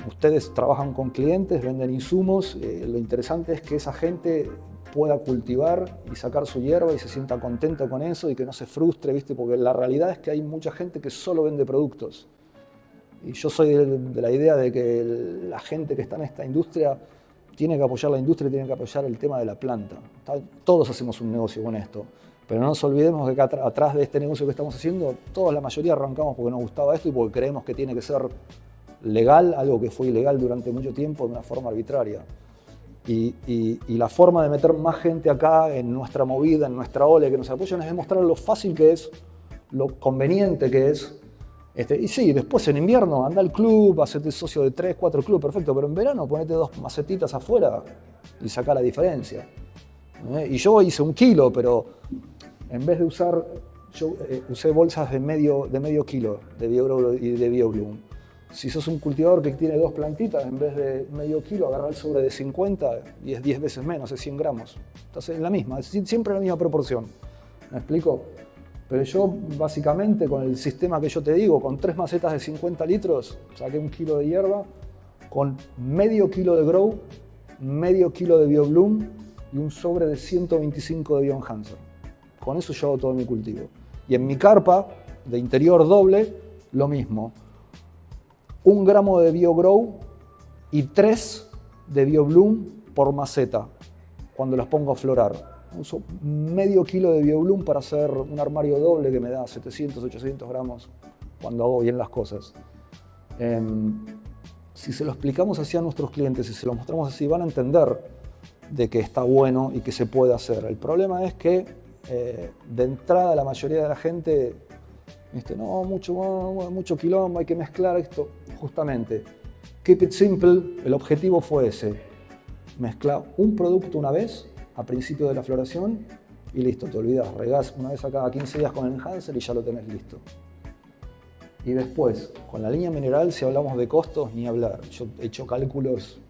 S1: ustedes trabajan con clientes, venden insumos, lo interesante es que esa gente pueda cultivar y sacar su hierba y se sienta contenta con eso y que no se frustre, ¿viste? Porque la realidad es que hay mucha gente que solo vende productos. Y yo soy de la idea de que la gente que está en esta industria tiene que apoyar la industria y tiene que apoyar el tema de la planta. Todos hacemos un negocio con esto, pero no nos olvidemos que atrás de este negocio que estamos haciendo, la mayoría arrancamos porque nos gustaba esto y porque creemos que tiene que ser legal, algo que fue ilegal durante mucho tiempo de una forma arbitraria. Y la forma de meter más gente acá en nuestra movida, en nuestra ola, que nos apoyan, es demostrar lo fácil que es, lo conveniente que es. Y sí, después en invierno anda al club, hacete socio de 3, 4 clubes, perfecto, pero en verano ponete 2 macetitas afuera y saca la diferencia. Y yo hice 1 kilo, pero en vez de usar, yo usé bolsas de medio kilo de BioGrow y de BioBloom. Si sos un cultivador que tiene 2 plantitas, en vez de medio kilo, agarrar el sobre de 50 y es 10 veces menos, es 100 gramos. Entonces es la misma, es siempre la misma proporción. ¿Me explico? Pero yo básicamente con el sistema que yo te digo, con 3 macetas de 50 litros, saqué 1 kilo de hierba, con medio kilo de Grow, medio kilo de BioBloom y un sobre de 125 de Bioenhancer. Con eso yo hago todo mi cultivo. Y en mi carpa de interior doble, lo mismo. 1 gramo de BioGrow y 3 de BioBloom por maceta, cuando las pongo a florar. Uso medio kilo de BioBloom para hacer un armario doble que me da 700, 800 gramos cuando hago bien las cosas. Si se lo explicamos así a nuestros clientes, si se lo mostramos así, van a entender de que está bueno y que se puede hacer. El problema es que de entrada la mayoría de la gente no, mucho quilombo, hay que mezclar esto. Justamente, keep it simple, el objetivo fue ese. Mezcla un producto una vez, a principio de la floración, y listo, te olvidas. Regás una vez a cada 15 días con el enhancer y ya lo tenés listo. Y después, con la línea mineral, si hablamos de costos, ni hablar. Yo he hecho cálculos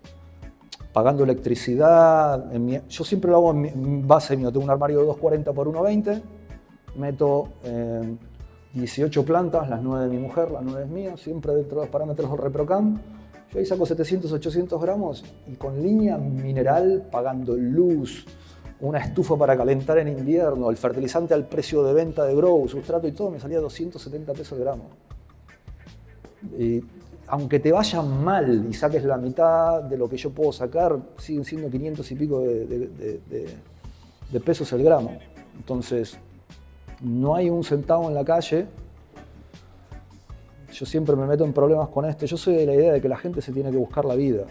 S1: pagando electricidad. Yo siempre lo hago en base mío. Tengo un armario de 240 por 120, meto 18 plantas, las 9 de mi mujer, las 9 es mía, siempre dentro de los parámetros del ReproCam. Yo ahí saco 700, 800 gramos y con línea mineral, pagando luz, una estufa para calentar en invierno, el fertilizante al precio de venta de Grow, sustrato y todo, me salía 270 pesos el gramo. Y aunque te vaya mal y saques la mitad de lo que yo puedo sacar, siguen siendo 500 y pico de pesos el gramo. Entonces, no hay un centavo en la calle. Yo siempre me meto en problemas con esto. Yo soy de la idea de que la gente se tiene que buscar la vida.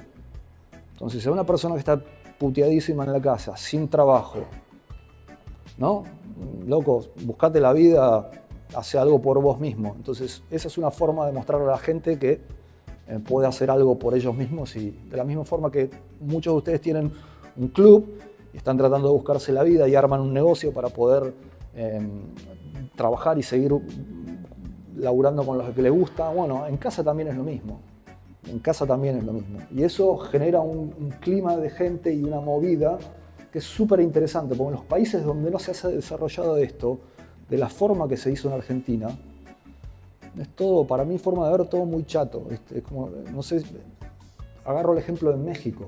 S1: Entonces, si hay una persona que está puteadísima en la casa, sin trabajo, ¿no? Loco, buscate la vida, hace algo por vos mismo. Entonces, esa es una forma de mostrarle a la gente que puede hacer algo por ellos mismos, y de la misma forma que muchos de ustedes tienen un club y están tratando de buscarse la vida y arman un negocio para poder trabajar y seguir laburando con los que les gusta. Bueno, en casa también es lo mismo. En casa también es lo mismo. Y eso genera un clima de gente y una movida que es súper interesante, porque en los países donde no se ha desarrollado esto, de la forma que se hizo en Argentina, es todo, para mí, forma de ver todo muy chato. Es como, no sé, agarro el ejemplo de México.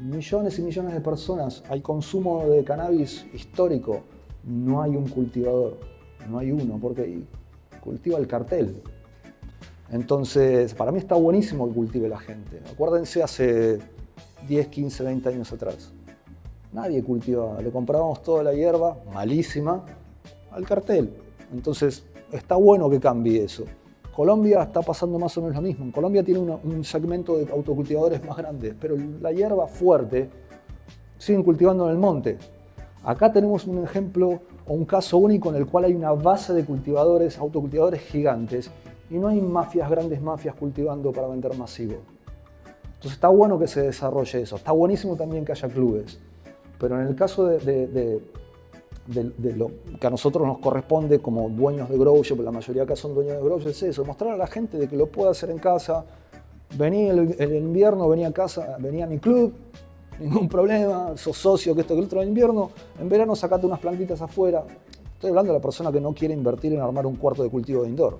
S1: Millones y millones de personas, hay consumo de cannabis histórico, no hay un cultivador, no hay uno, porque cultiva el cartel. Entonces, para mí está buenísimo que cultive la gente. Acuérdense hace 10, 15, 20 años atrás. Nadie cultivaba, le comprábamos toda la hierba, malísima, al cartel. Entonces, está bueno que cambie eso. Colombia está pasando más o menos lo mismo. En Colombia tiene un segmento de autocultivadores más grande, pero la hierba fuerte siguen cultivando en el monte. Acá tenemos un ejemplo o un caso único en el cual hay una base de cultivadores, autocultivadores gigantes, y no hay mafias, grandes mafias cultivando para vender masivo. Entonces está bueno que se desarrolle eso. Está buenísimo también que haya clubes. Pero en el caso de lo que a nosotros nos corresponde como dueños de Grow Shop, la mayoría acá son dueños de Grow Shop, es eso, mostrar a la gente de que lo puede hacer en casa. Vení el invierno, vení a casa, vení a mi club, ningún problema, sos socio, que esto, que el otro en invierno, en verano sacate unas plantitas afuera. Estoy hablando de la persona que no quiere invertir en armar un cuarto de cultivo de indoor.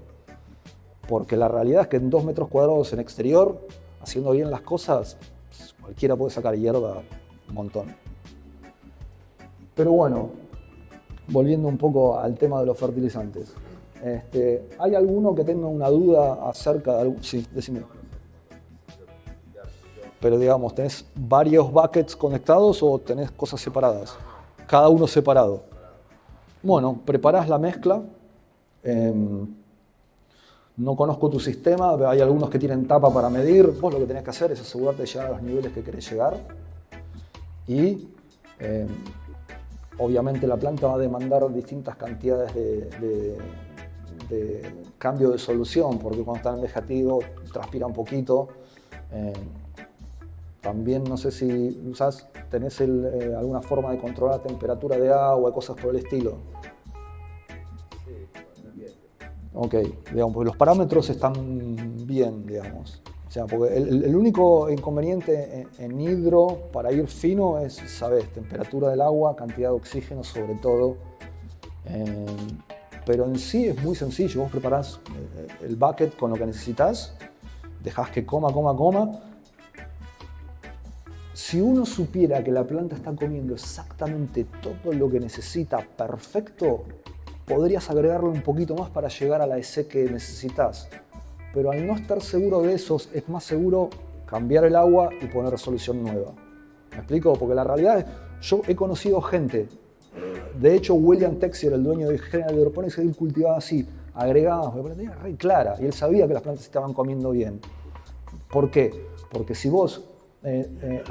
S1: Porque la realidad es que en 2 metros cuadrados en exterior, haciendo bien las cosas, cualquiera puede sacar hierba un montón. Pero bueno, volviendo un poco al tema de los fertilizantes. ¿Hay alguno que tenga una duda acerca de algo? Sí, decime. Pero digamos, ¿tenés varios buckets conectados o tenés cosas separadas? Cada uno separado. Bueno, preparás la mezcla. no conozco tu sistema, hay algunos que tienen tapa para medir, vos lo que tenés que hacer es asegurarte de llegar a los niveles que querés llegar y obviamente la planta va a demandar distintas cantidades de cambio de solución, porque cuando está en vegetivo transpira un poquito. También no sé si tenés alguna forma de controlar la temperatura de agua, cosas por el estilo.
S3: Sí, con el ambiente.
S1: Ok, digamos, porque los parámetros están bien, digamos. O sea, porque el único inconveniente en hidro para ir fino es, sabes, temperatura del agua, cantidad de oxígeno sobre todo. Pero en sí es muy sencillo, vos preparás el bucket con lo que necesitas, dejás que coma. Si uno supiera que la planta está comiendo exactamente todo lo que necesita perfecto, podrías agregarle un poquito más para llegar a la EC que necesitas. Pero al no estar seguro de eso, es más seguro cambiar el agua y poner solución nueva. ¿Me explico? Porque la realidad es, yo he conocido gente, de hecho William Texier, el dueño de General Hydroponics, él cultivaba así, agregaba, la planta era re clara y él sabía que las plantas estaban comiendo bien. ¿Por qué? Porque si vos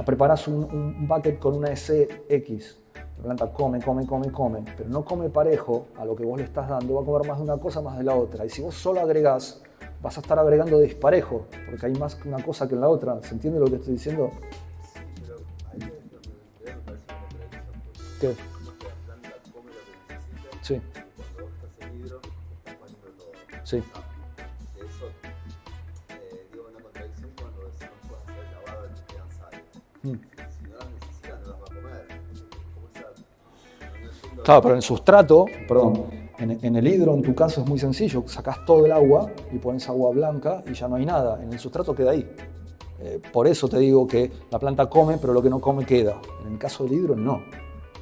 S1: preparás un bucket con una EC X, la planta come, pero no come parejo a lo que vos le estás dando, va a comer más de una cosa, más de la otra. Y si vos solo agregás, vas a estar agregando disparejo, porque hay más que una cosa que en la otra. ¿Se entiende lo que estoy diciendo?
S3: Sí, pero ahí es donde me parece una contradicción.
S1: ¿Qué?
S3: Porque la planta come lo que necesita.
S1: Sí.
S3: Y cuando vos estás en hidro, estás poniendo todo.
S1: Sí.
S3: De eso digo una contradicción cuando decimos que puedes hacer lavado y te quedan sales. Si no las necesitas, no las va a comer. ¿Cómo está?
S1: Claro, pero en el sustrato, en el hidro en tu caso es muy sencillo, sacás todo el agua y pones agua blanca y ya no hay nada, en el sustrato queda ahí. Por eso te digo que la planta come, pero lo que no come queda. En el caso del hidro no.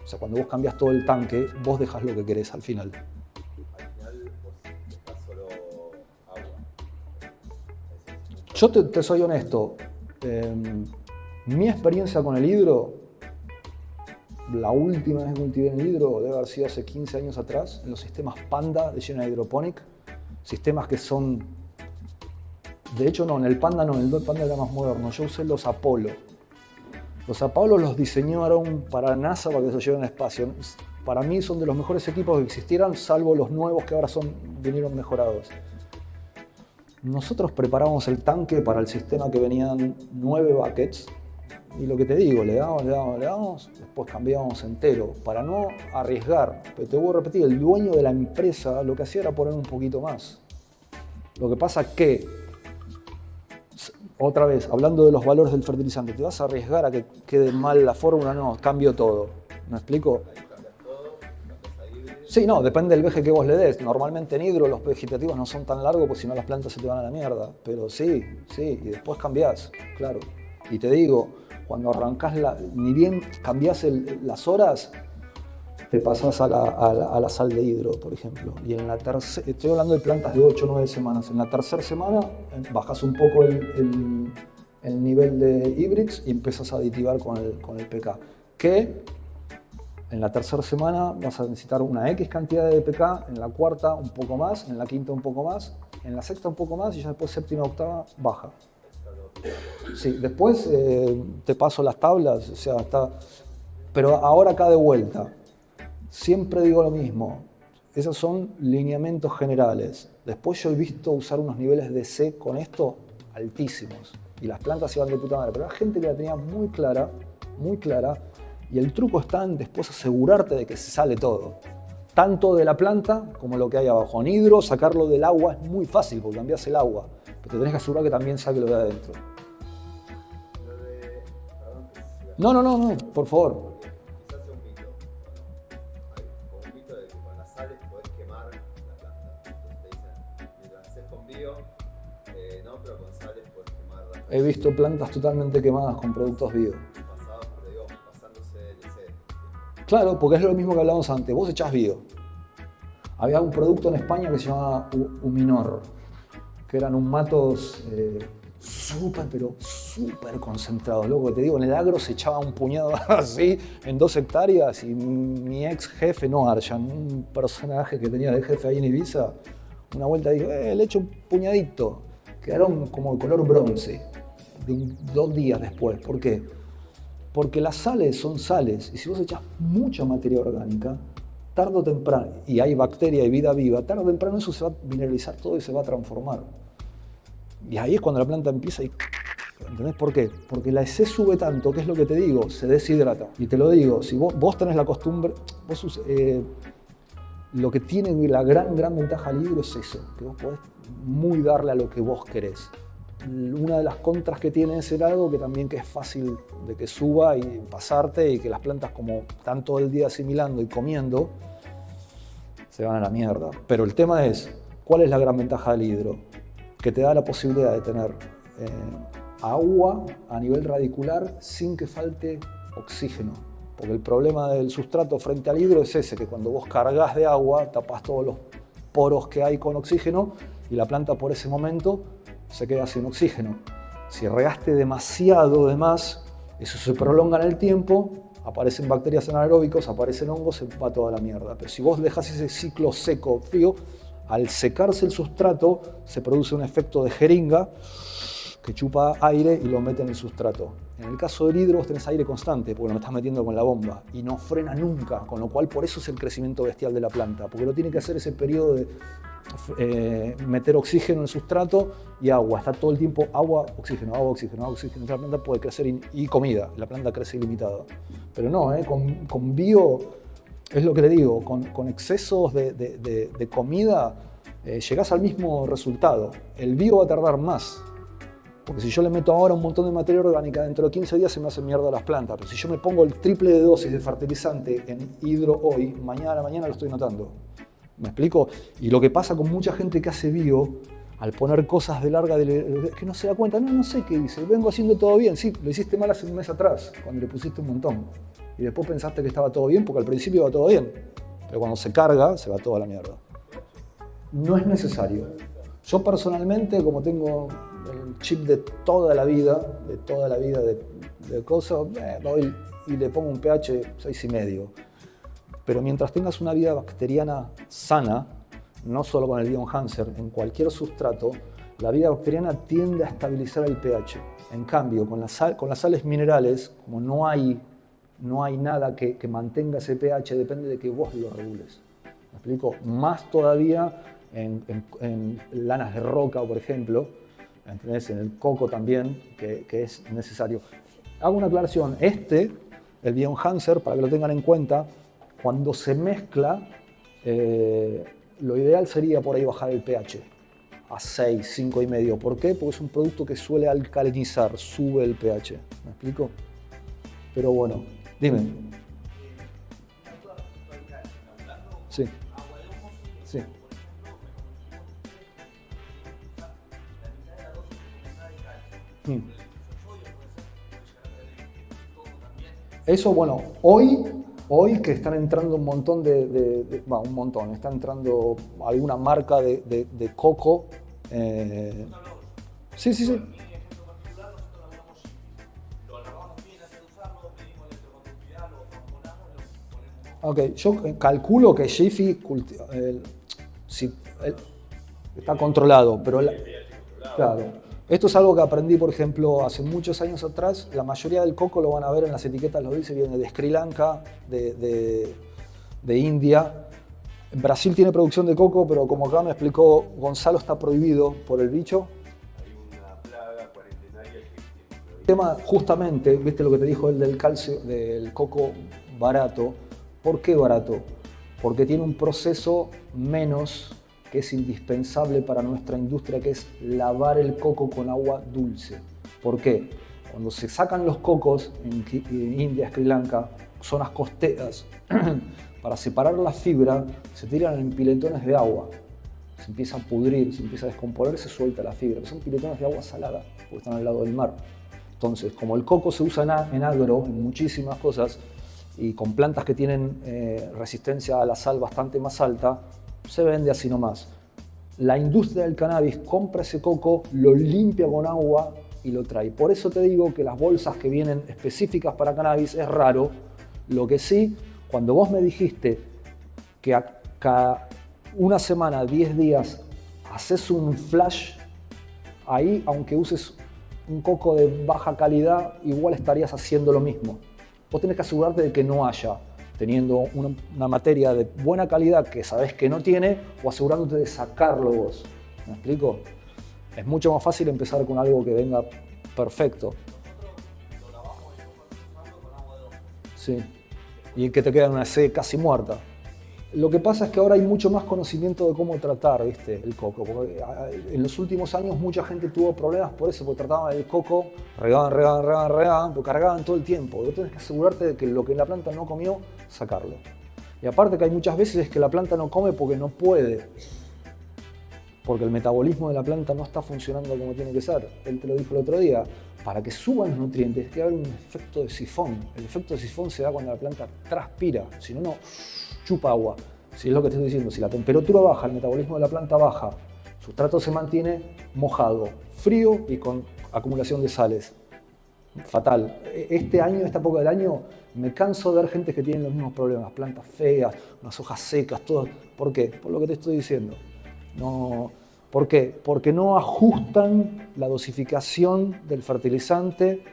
S1: O sea, cuando vos cambias todo el tanque, vos dejás lo que querés al final.
S3: Al final vos dejás solo agua.
S1: Yo te soy honesto, mi experiencia con el hidro, la última vez que cultivé en el hidro debe haber sido hace 15 años atrás, en los sistemas Panda de General Hydroponics, sistemas que son, de hecho no, en el Panda no, en el Panda era más moderno, yo usé los Apollo. Los Apollo los diseñaron para NASA para que se lleven al espacio. Para mí son de los mejores equipos que existieran, salvo los nuevos que ahora vinieron mejorados. Nosotros preparamos el tanque para el sistema que venían 9 buckets y lo que te digo, le damos, después cambiábamos entero para no arriesgar. Pero te voy a repetir, el dueño de la empresa lo que hacía era poner un poquito más. Lo que pasa es que, otra vez, hablando de los valores del fertilizante, ¿te vas a arriesgar a que quede mal la fórmula? No, cambio todo. ¿Me explico? Sí, no, depende del veje que vos le des. Normalmente en hidro los vegetativos no son tan largos, porque si no las plantas se te van a la mierda. Pero sí, y después cambiás, claro. Y te digo, cuando arrancás, ni bien cambiás las horas, te pasás a la sal de hidro, por ejemplo. Y en la tercera, estoy hablando de plantas de 8 o 9 semanas. En la tercera semana bajás un poco el nivel de hybrids y empiezas a aditivar con el PK. Que en la tercera semana vas a necesitar una X cantidad de PK, en la cuarta un poco más, en la quinta un poco más, en la sexta un poco más y ya después séptima, octava, baja. Sí, después te paso las tablas, o sea, pero ahora acá de vuelta, siempre digo lo mismo, esos son lineamientos generales. Después yo he visto usar unos niveles de C con esto altísimos y las plantas iban de puta madre, pero hay gente que la tenía muy clara, y el truco está en después asegurarte de que se sale todo. Tanto de la planta como lo que hay abajo. En hidro, sacarlo del agua es muy fácil porque cambias el agua, pero te tenés que asegurar que también saque lo de adentro. No, por favor.
S3: Quizás sea un mito. Hay como un mito de que con las sales podés quemar la planta. Entonces te dicen, mientras haces con bio, no, pero con sales podés quemar la planta.
S1: He visto plantas totalmente quemadas con productos bio.
S3: Pasándose LC.
S1: Claro, porque es lo mismo que hablábamos antes. Vos echás bio. Había un producto en España que se llamaba Uminor, que eran humatos súper concentrados. Loco, te digo, en el agro se echaba un puñado así en 2 hectáreas y mi ex jefe, no Arjan, un personaje que tenía de jefe ahí en Ibiza, una vuelta dije, le echo un puñadito. Quedaron como de color bronce, 2 días después. ¿Por qué? Porque las sales son sales, y si vos echás mucha materia orgánica, tarde o temprano, y hay bacteria y vida viva, tarde o temprano eso se va a mineralizar todo y se va a transformar. Y ahí es cuando la planta empieza y... ¿Entendés por qué? Porque la EC sube tanto, que es lo que te digo, se deshidrata. Y te lo digo, si vos tenés la costumbre, lo que tiene la gran ventaja al hidro es eso, que vos podés muy darle a lo que vos querés. Una de las contras que tiene ese lado, que también que es fácil de que suba y pasarte, y que las plantas como están todo el día asimilando y comiendo, se van a la mierda. Pero el tema es, ¿cuál es la gran ventaja del hidro? Que te da la posibilidad de tener agua a nivel radicular sin que falte oxígeno. Porque el problema del sustrato frente al hidro es ese, que cuando vos cargas de agua, tapas todos los poros que hay con oxígeno y la planta por ese momento se queda sin oxígeno. Si regaste demasiado de más, eso se prolonga en el tiempo, aparecen bacterias anaeróbicos, aparecen hongos, se va toda la mierda. Pero si vos dejás ese ciclo seco, frío, al secarse el sustrato se produce un efecto de jeringa que chupa aire y lo mete en el sustrato. En el caso del hidro vos tenés aire constante porque lo estás metiendo con la bomba y no frena nunca, con lo cual por eso es el crecimiento bestial de la planta, porque no tiene que hacer ese periodo de meter oxígeno en el sustrato y agua. Está todo el tiempo agua, oxígeno, agua, oxígeno, agua, oxígeno. La planta puede crecer y comida, la planta crece ilimitada. Pero no, con bio, es lo que le digo, con excesos de comida llegás al mismo resultado. El bio va a tardar más. Porque si yo le meto ahora un montón de materia orgánica, dentro de 15 días se me hacen mierda las plantas. Pero si yo me pongo el triple de dosis de fertilizante en hidro hoy, mañana a la mañana lo estoy notando. ¿Me explico? Y lo que pasa con mucha gente que hace bio, al poner cosas de larga, es que no se da cuenta, no sé qué hice, vengo haciendo todo bien. Sí, lo hiciste mal hace un mes atrás, cuando le pusiste un montón. Y después pensaste que estaba todo bien, porque al principio iba todo bien. Pero cuando se carga, se va toda la mierda. No es necesario. Yo personalmente, como tengo el chip de toda la vida de cosas, doy y le pongo un pH 6,5. Pero mientras tengas una vida bacteriana sana, no solo con el Bioenhancer, en cualquier sustrato, la vida bacteriana tiende a estabilizar el pH. En cambio, con las sales minerales, como no hay nada que mantenga ese pH, depende de que vos lo regules. ¿Me explico? Más todavía en lanas de roca, por ejemplo, ¿entendés? En el coco también, que es necesario. Hago una aclaración, el Bioenhancer, para que lo tengan en cuenta, cuando se mezcla, lo ideal sería por ahí bajar el pH a 6, 5,5. ¿Por qué? Porque es un producto que suele alcalinizar, sube el pH. ¿Me explico? Pero bueno, dime. Sí. Sí. Eso, bueno, hoy que están entrando un montón está entrando alguna marca de coco. Sí. Ok, yo calculo que Jiffy está controlado, pero claro. Esto es algo que aprendí, por ejemplo, hace muchos años atrás. La mayoría del coco lo van a ver en las etiquetas, lo dice, viene de Sri Lanka, de India. Brasil tiene producción de coco, pero como acá me explicó Gonzalo, está prohibido por el bicho.
S2: Hay una plaga cuarentenaria que...
S1: El tema, justamente, viste lo que te dijo él del calcio, del coco barato. ¿Por qué barato? Porque tiene un proceso menos que es indispensable para nuestra industria, que es lavar el coco con agua dulce. ¿Por qué? Cuando se sacan los cocos en India, Sri Lanka, zonas costeras, para separar la fibra, se tiran en piletones de agua. Se empieza a pudrir, se empieza a descomponer, se suelta la fibra. Son piletones de agua salada, porque están al lado del mar. Entonces, como el coco se usa en agro, en muchísimas cosas, y con plantas que tienen resistencia a la sal bastante más alta, se vende así nomás. La industria del cannabis compra ese coco, lo limpia con agua y lo trae. Por eso te digo que las bolsas que vienen específicas para cannabis es raro. Lo que sí, cuando vos me dijiste que a cada una semana, 10 días, haces un flash ahí, aunque uses un coco de baja calidad, igual estarías haciendo lo mismo. Vos tenés que asegurarte de que no haya, teniendo una materia de buena calidad que sabés que no tiene, o asegurándote de sacarlo vos. ¿Me explico? Es mucho más fácil empezar con algo que venga perfecto. Sí. Y que te queda una C casi muerta. Lo que pasa es que ahora hay mucho más conocimiento de cómo tratar, ¿viste? El coco. Porque en los últimos años mucha gente tuvo problemas por eso, porque trataban el coco, regaban, lo cargaban todo el tiempo. Vos tenés que asegurarte de que lo que la planta no comió, sacarlo. Y aparte que hay muchas veces que la planta no come porque no puede. Porque el metabolismo de la planta no está funcionando como tiene que ser. Él te lo dijo el otro día. Para que suban los nutrientes, tiene que haber un efecto de sifón. El efecto de sifón se da cuando la planta transpira, si no, no chupa agua. Si es lo que te estoy diciendo, si la temperatura baja, el metabolismo de la planta baja, su sustrato se mantiene mojado, frío y con acumulación de sales. Fatal. Este año, esta época del año, me canso de ver gente que tiene los mismos problemas. Plantas feas, unas hojas secas, todo. ¿Por qué? Por lo que te estoy diciendo. No. ¿Por qué? Porque no ajustan la dosificación del fertilizante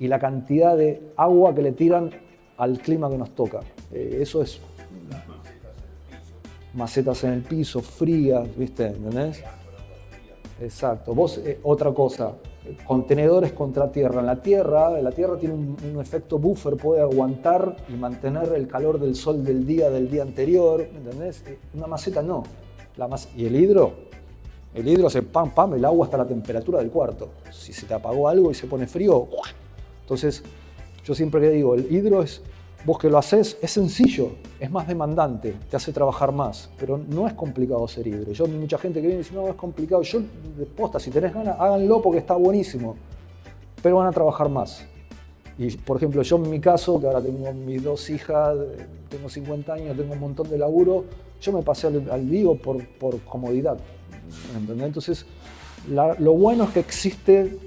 S1: y la cantidad de agua que le tiran al clima que nos toca. Eso es macetas en el piso, frías, ¿viste? ¿Entendés? Exacto. Vos, otra cosa, contenedores contra tierra. La tierra tiene un efecto buffer, puede aguantar y mantener el calor del sol del día anterior, ¿entendés? Una maceta no. ¿Y el hidro? El hidro hace pam, pam, el agua hasta la temperatura del cuarto. Si se te apagó algo y se pone frío, entonces yo siempre que digo, el hidro es, vos que lo haces, es sencillo, es más demandante, te hace trabajar más, pero no es complicado hacer hidro. Yo, mucha gente que viene y dice, no, es complicado. Yo, de posta, si tenés ganas, háganlo porque está buenísimo, pero van a trabajar más. Y, por ejemplo, yo en mi caso, que ahora tengo mis 2 hijas, tengo 50 años, tengo un montón de laburo, yo me pasé al vivo por comodidad. ¿Entendés? Entonces, lo bueno es que existe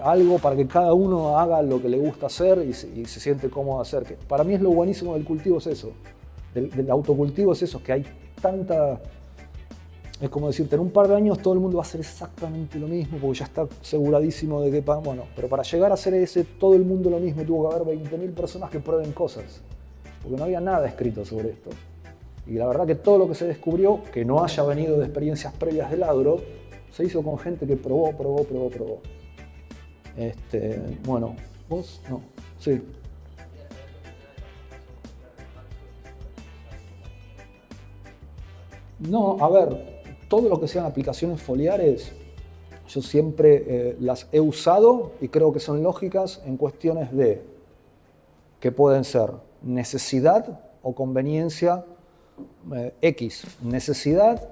S1: algo para que cada uno haga lo que le gusta hacer y se siente cómodo hacer. Que para mí es lo buenísimo del cultivo, es eso. Del autocultivo es eso, que hay tanta... Es como decirte, en un par de años todo el mundo va a hacer exactamente lo mismo porque ya está aseguradísimo de que... Bueno, pero para llegar a hacer todo el mundo lo mismo tuvo que haber 20.000 personas que prueben cosas. Porque no había nada escrito sobre esto. Y la verdad que todo lo que se descubrió, que no haya venido de experiencias previas del agro, se hizo con gente que probó. Bueno, ¿vos? No. Sí. No, a ver, todo lo que sean aplicaciones foliares, yo siempre las he usado y creo que son lógicas en cuestiones de que pueden ser necesidad o conveniencia. X, necesidad,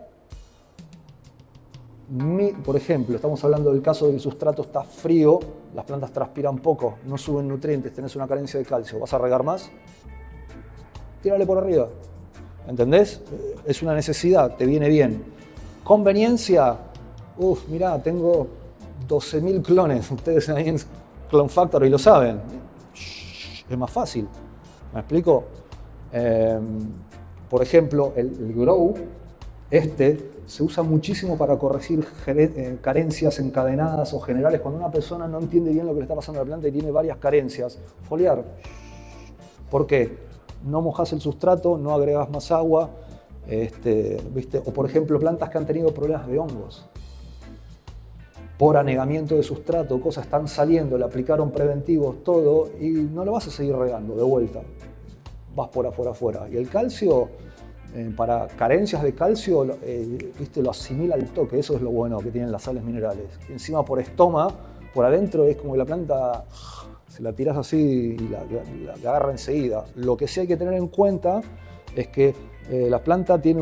S1: por ejemplo, estamos hablando del caso de que el sustrato está frío, las plantas transpiran poco, no suben nutrientes, tenés una carencia de calcio, ¿vas a regar más? Tírale por arriba, ¿entendés? Es una necesidad, te viene bien. Conveniencia, mirá, tengo 12.000 clones, ustedes ahí en Clone Factory lo saben, es más fácil, ¿me explico? Por ejemplo, el Grow, se usa muchísimo para corregir carencias encadenadas o generales. Cuando una persona no entiende bien lo que le está pasando a la planta y tiene varias carencias, foliar. ¿Por qué? No mojás el sustrato, no agregas más agua, ¿viste? O por ejemplo, plantas que han tenido problemas de hongos. Por anegamiento de sustrato, cosas están saliendo, le aplicaron preventivos, todo, y no lo vas a seguir regando de vuelta. Vas por afuera. Y el calcio, para carencias de calcio, ¿viste? Lo asimila al toque. Eso es lo bueno que tienen las sales minerales. Y encima por estoma, por adentro es como que la planta, se la tirás así y la agarra enseguida. Lo que sí hay que tener en cuenta es que la planta tiene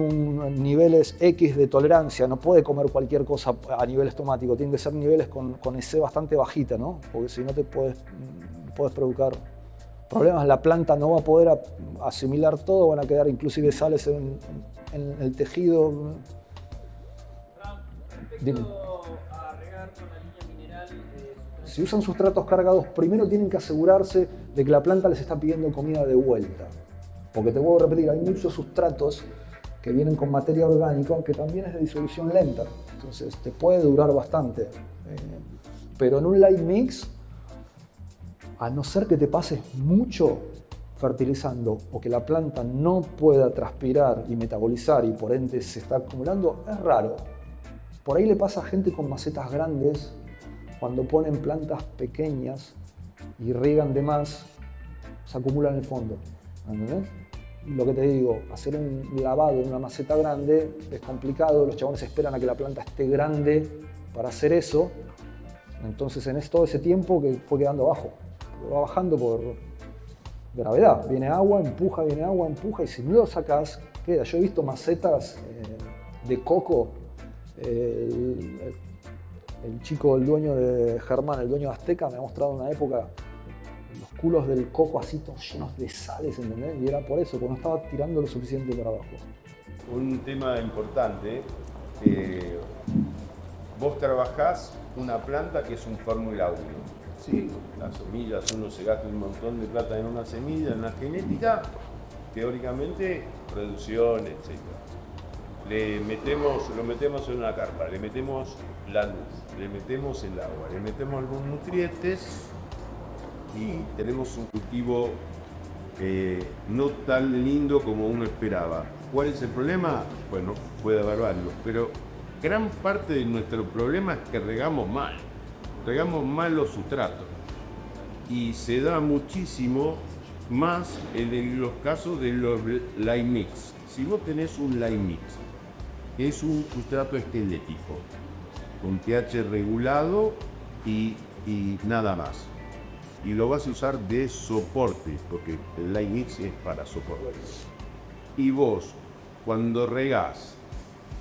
S1: niveles X de tolerancia. No puede comer cualquier cosa a nivel estomático. Tienen que ser niveles con EC bastante bajita, ¿no? Porque si no te puedes provocar problemas. La planta no va a poder asimilar todo, van a quedar inclusive sales en el tejido.
S4: Respecto a regar con la línea mineral,
S1: si usan sustratos cargados, primero tienen que asegurarse de que la planta les está pidiendo comida de vuelta. Porque te puedo repetir, hay muchos sustratos que vienen con materia orgánica, que también es de disolución lenta. Entonces te puede durar bastante. Pero en un light mix, a no ser que te pases mucho fertilizando o que la planta no pueda transpirar y metabolizar y por ende se está acumulando, es raro. Por ahí le pasa a gente con macetas grandes cuando ponen plantas pequeñas y riegan de más, se acumula en el fondo. ¿Entendés? Lo que te digo, hacer un lavado en una maceta grande es complicado, los chabones esperan a que la planta esté grande para hacer eso, entonces en todo ese tiempo que fue quedando abajo, va bajando por gravedad, viene agua, empuja y si no lo sacas, queda. Yo he visto macetas de coco, el chico, el dueño de Germán, el dueño de Azteca, me ha mostrado en una época los culos del coco así todos llenos de sales, ¿entendés? Y era por eso, porque no estaba tirando lo suficiente para abajo.
S2: Un tema importante, vos trabajás una planta que es un fórmula 1. Sí, las semillas, uno se gasta un montón de plata en una semilla, en la genética, teóricamente, producción, etc. Lo metemos en una carpa, le metemos la luz, le metemos el agua, le metemos algunos nutrientes y tenemos un cultivo no tan lindo como uno esperaba. ¿Cuál es el problema? Bueno, puede haber varios, pero gran parte de nuestro problema es que regamos mal los sustratos y se da muchísimo más en los casos de los light mix. Si vos tenés un light mix, es un sustrato esquelético con pH regulado y nada más, y lo vas a usar de soporte porque el light mix es para soporte, y vos cuando regás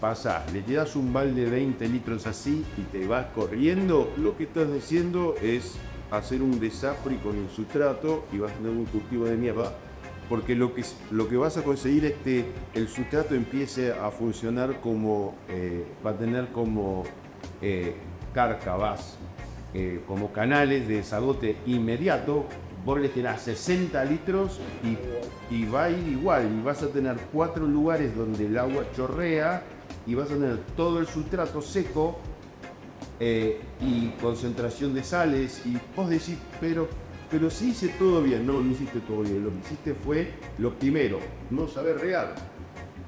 S2: pasás, le das un balde de 20 litros así y te vas corriendo, lo que estás diciendo es hacer un desastre con el sustrato y vas a tener un cultivo de mierda, porque lo que vas a conseguir es que el sustrato empiece a funcionar como, va a tener como cárcavas, como canales de desagote inmediato. Vos le tirás 60 litros y va a ir igual, y vas a tener 4 lugares donde el agua chorrea y vas a tener todo el sustrato seco y concentración de sales, y vos decís, pero si hice todo bien. No hiciste todo bien, lo que hiciste fue lo primero, no saber regar.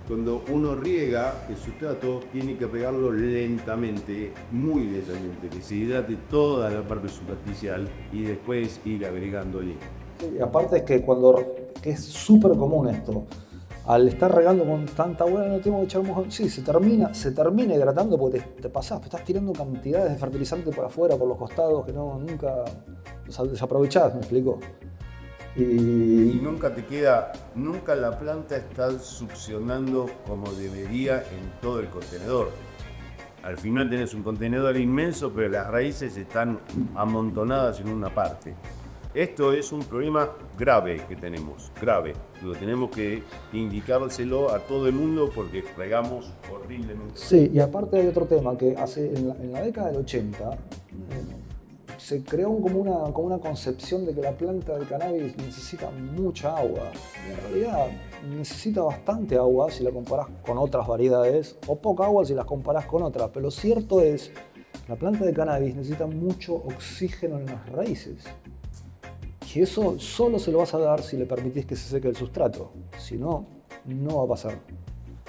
S2: Cuando uno riega el sustrato tiene que regarlo lentamente, muy lentamente, que se hidrate toda la parte superficial y después ir agregándole.
S1: Sí, y aparte es que que es súper común esto, al estar regando con tanta agua no tengo que echar mojón. Sí, se termina hidratando porque te pasás, estás tirando cantidades de fertilizante por afuera, por los costados, que nunca desaprovechás, ¿me explico?
S2: Y nunca nunca la planta está succionando como debería en todo el contenedor. Al final tenés un contenedor inmenso, pero las raíces están amontonadas en una parte. Esto es un problema grave que tenemos, grave. Lo tenemos que indicárselo a todo el mundo porque regamos horriblemente.
S1: Sí, y aparte hay otro tema que en la década del 80 se creó como una concepción de que la planta de cannabis necesita mucha agua. Y en realidad necesita bastante agua si la comparás con otras variedades, o poca agua si las comparás con otras. Pero lo cierto es que la planta de cannabis necesita mucho oxígeno en las raíces. Y eso solo se lo vas a dar si le permitís que se seque el sustrato. Si no, no va a pasar.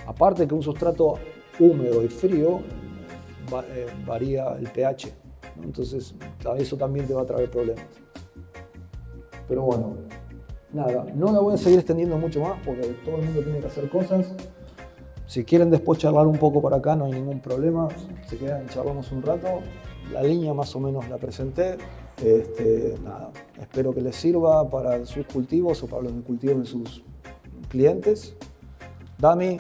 S1: Aparte que un sustrato húmedo y frío varía el pH, ¿no? Entonces eso también te va a traer problemas. Pero bueno, nada, no la voy a seguir extendiendo mucho más porque todo el mundo tiene que hacer cosas. Si quieren después charlar un poco para acá no hay ningún problema, se quedan, charlamos un rato. La línea más o menos la presenté. Nada, espero que les sirva para sus cultivos o para los que cultivan de sus clientes. Dami,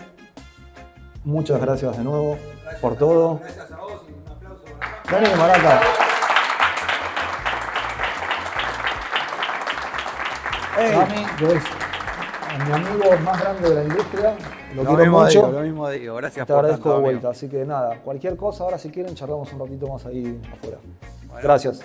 S1: muchas gracias de nuevo por todo.
S4: Gracias a vos y un aplauso por acá.
S1: Vení, Maraca. Dami, que es mi amigo más grande de la industria. Lo quiero mucho.
S3: Lo mismo digo, gracias
S1: Te
S3: por
S1: agradezco
S3: tanto,
S1: de
S3: amigo.
S1: vuelta. Así que nada, cualquier cosa, ahora si quieren charlamos un ratito más ahí afuera. Gracias.